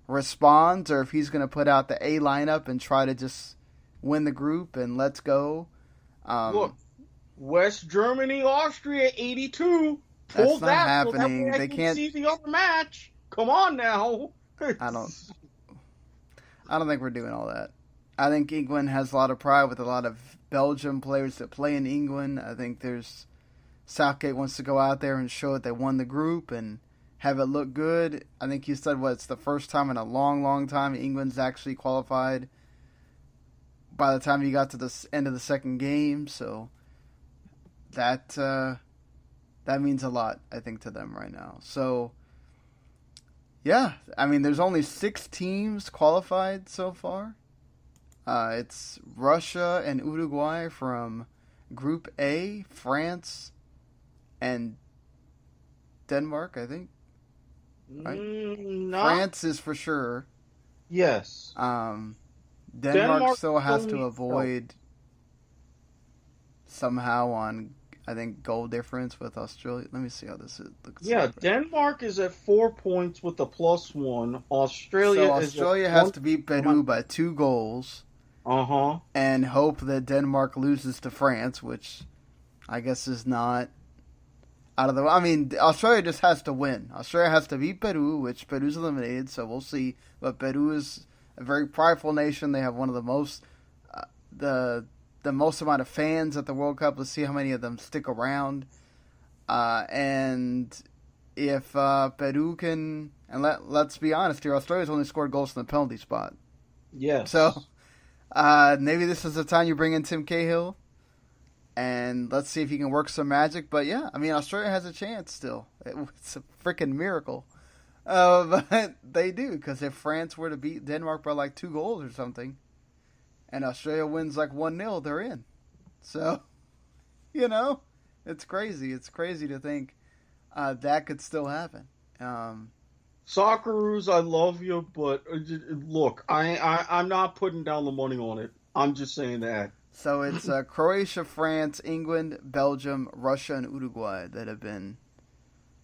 responds or if he's going to put out the A lineup and try to just win the group and let's go. Look, West Germany, Austria, 82. That's not happening. They can't see the other match. Come on now. I don't think we're doing all that. I think England has a lot of pride with a lot of Belgium players that play in England. I think Southgate wants to go out there and show that they won the group and have it look good. I think he said, it's the first time in a long, long time England's actually qualified by the time you got to the end of the second game. So that means a lot, I think, to them right now. So, yeah, I mean, there's only 6 teams qualified so far. It's Russia and Uruguay from Group A, France, and Denmark, I think. Right? France is for sure. Yes. Denmark still has to avoid somehow on, I think, goal difference with Australia. Let me see how this looks. Yeah, Denmark is at 4 points with a +1. Australia has to beat Peru by 2 goals. And hope that Denmark loses to France, which I guess is not out of the... I mean, Australia just has to win. Australia has to beat Peru, which Peru's eliminated, so we'll see. But Peru is a very prideful nation. They have one of the most the most amount of fans at the World Cup. Let's see how many of them stick around. And if Peru can, and let's be honest here, Australia's only scored goals from the penalty spot. Yes. So maybe this is the time you bring in Tim Cahill, and let's see if he can work some magic. But yeah, I mean, Australia has a chance still. It's a freaking miracle. But they do, because if France were to beat Denmark by like 2 goals or something, and Australia wins like 1-0, they're in. So, it's crazy. It's crazy to think that could still happen. Socceroos, I love you, but look, I'm not putting down the money on it. I'm just saying that. So it's Croatia, France, England, Belgium, Russia, and Uruguay that have been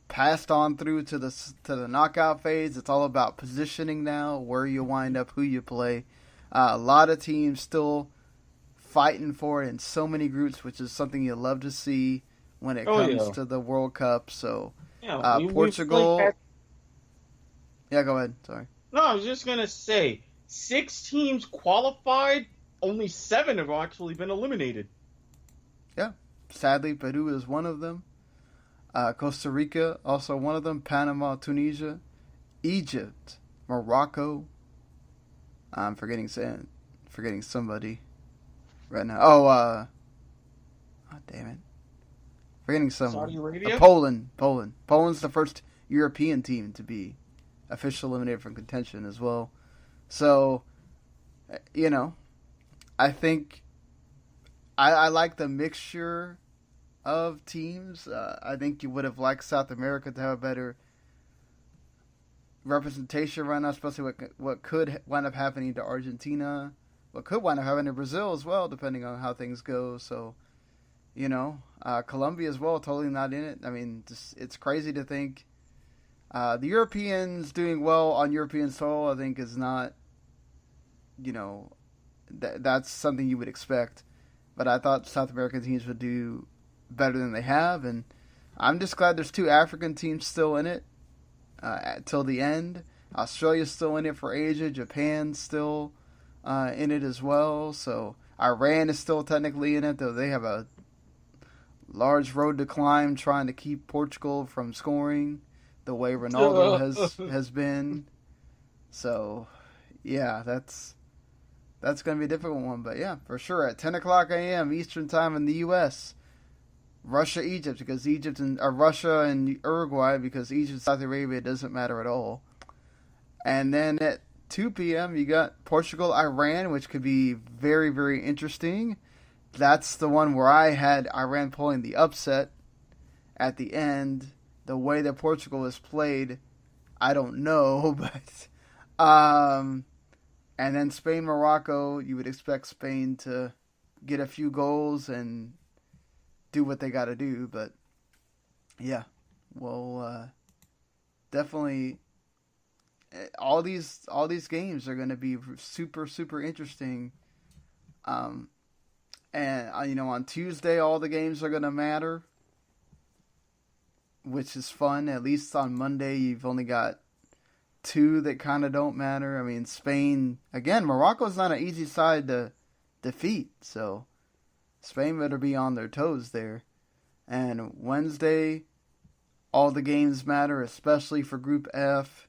passed on through to the knockout phase. It's all about positioning now, where you wind up, who you play. A lot of teams still fighting for it in so many groups, which is something you love to see when it comes to the World Cup. So Portugal. Yeah, go ahead. Sorry. No, I was just gonna say 6 teams qualified. Only 7 have actually been eliminated. Yeah, sadly, Peru is one of them. Costa Rica, also one of them. Panama, Tunisia, Egypt, Morocco. I'm forgetting somebody right now. Oh, damn it. Forgetting someone. Saudi Arabia? Poland. Poland's the first European team to be officially eliminated from contention as well. So, I think I like the mixture of teams. I think you would have liked South America to have a better representation right now, especially what could wind up happening to Argentina, what could wind up happening to Brazil as well, depending on how things go. So, Colombia as well, totally not in it. I mean, it's crazy to think the Europeans doing well on European soil, I think, is not, that's something you would expect. But I thought South American teams would do better than they have, and I'm just glad there's 2 African teams still in it till the end. Australia's still in it for Asia. Japan's still in it as well. So Iran is still technically in it, though they have a large road to climb trying to keep Portugal from scoring the way Ronaldo has been. So, yeah, that's going to be a difficult one. But, yeah, for sure. At 10 o'clock a.m. Eastern Time in the U.S., Russia, Egypt, because Russia and Uruguay, because Egypt, Saudi Arabia doesn't matter at all. And then at 2 p.m., you got Portugal, Iran, which could be very, very interesting. That's the one where I had Iran pulling the upset at the end. The way that Portugal was played, I don't know, but and then Spain, Morocco, you would expect Spain to get a few goals and do what they got to do, but yeah, well, definitely all these games are going to be super, super interesting. And on Tuesday, all the games are going to matter, which is fun. At least on Monday, you've only got 2 that kind of don't matter. I mean, Spain, again, Morocco's not an easy side to defeat, so Spain better be on their toes there. And Wednesday, all the games matter, especially for Group F.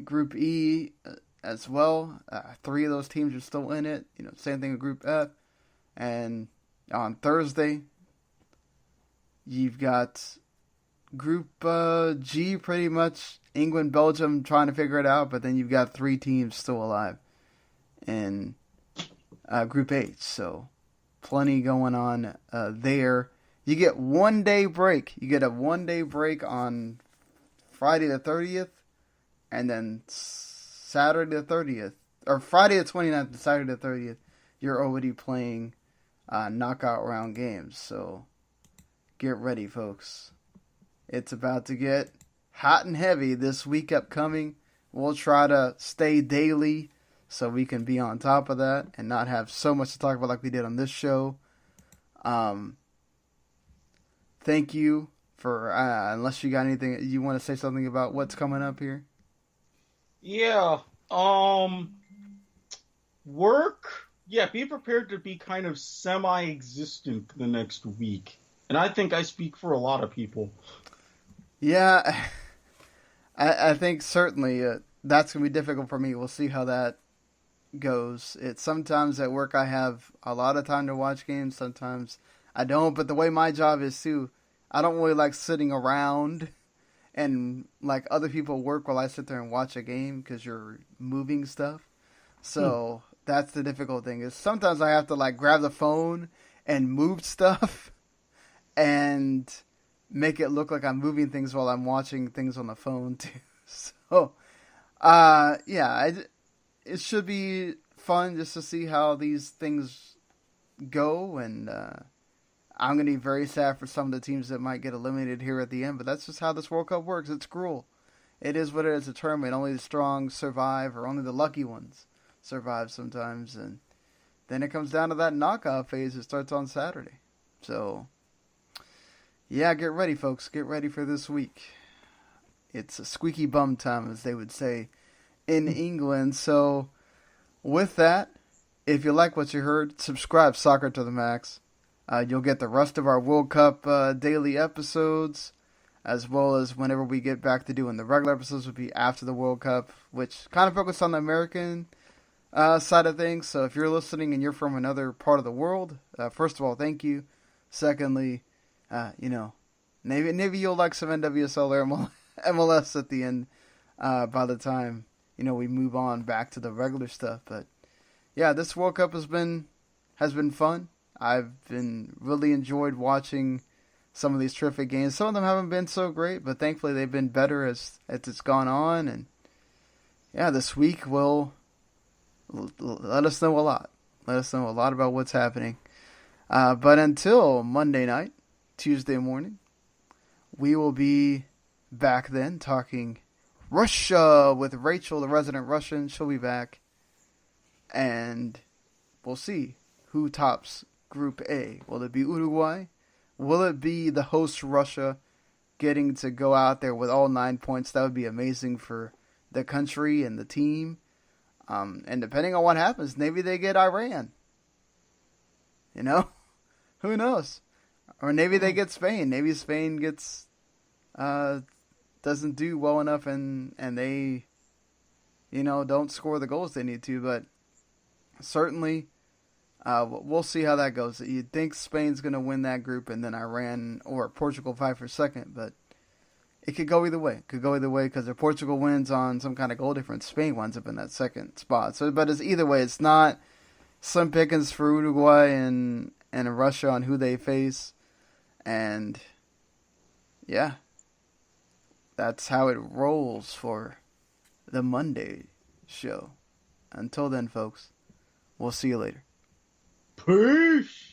Group E as well. 3 of those teams are still in it. Same thing with Group F. And on Thursday, you've got Group G, pretty much England, Belgium trying to figure it out, but then you've got 3 teams still alive in Group H. So plenty going on there. You get 1 day break. You get a 1 day break on Friday the 30th, and then Saturday the 30th, or Friday the 29th and Saturday the 30th, you're already playing knockout round games. So get ready, folks. It's about to get hot and heavy this week upcoming. We'll try to stay daily so we can be on top of that and not have so much to talk about like we did on this show. Thank you for, unless you got anything, you want to say something about what's coming up here? Yeah. Work. Yeah, be prepared to be kind of semi-existent the next week. And I think I speak for a lot of people. Yeah, I think certainly that's going to be difficult for me. We'll see how that goes. It's sometimes at work I have a lot of time to watch games, sometimes I don't. But the way my job is too, I don't really like sitting around and like other people work while I sit there and watch a game because you're moving stuff. So that's the difficult thing is sometimes I have to like grab the phone and move stuff and make it look like I'm moving things while I'm watching things on the phone too. So, yeah, it should be fun just to see how these things go, and I'm going to be very sad for some of the teams that might get eliminated here at the end, but that's just how this World Cup works. It's cruel. It is what it is, a tournament. Only the strong survive, or only the lucky ones survive sometimes, and then it comes down to that knockout phase. It starts on Saturday. So, yeah, get ready, folks. Get ready for this week. It's a squeaky bum time, as they would say in England. So, with that, if you like what you heard, subscribe Soccer to the Max. You'll get the rest of our World Cup daily episodes, as well as whenever we get back to doing the regular episodes will be after the World Cup, which kind of focus on the American side of things. So if you're listening and you're from another part of the world, first of all, thank you. Secondly, maybe you'll like some NWSL or MLS at the end by the time we move on back to the regular stuff. But yeah, this World Cup has been fun. I've been really enjoyed watching some of these terrific games. Some of them haven't been so great, but thankfully they've been better as it's gone on. And yeah, this week will let us know a lot. Let us know a lot about what's happening. But until Monday night, Tuesday morning, we will be back then talking Russia with Rachel, the resident Russian. She'll be back. And we'll see who tops Group A. Will it be Uruguay? Will it be the host Russia getting to go out there with all 9 points? That would be amazing for the country and the team. And depending on what happens, maybe they get Iran. Who knows? Or maybe they get Spain. Maybe Spain gets doesn't do well enough and they don't score the goals they need to. But certainly, we'll see how that goes. You'd think Spain's going to win that group and then Iran or Portugal fight for second, but it could go either way. It could go either way because if Portugal wins on some kind of goal difference, Spain winds up in that second spot. So, but it's either way. It's not slim pickings for Uruguay and Russia on who they face. And yeah, that's how it rolls for the Monday show. Until then, folks, we'll see you later. Peace!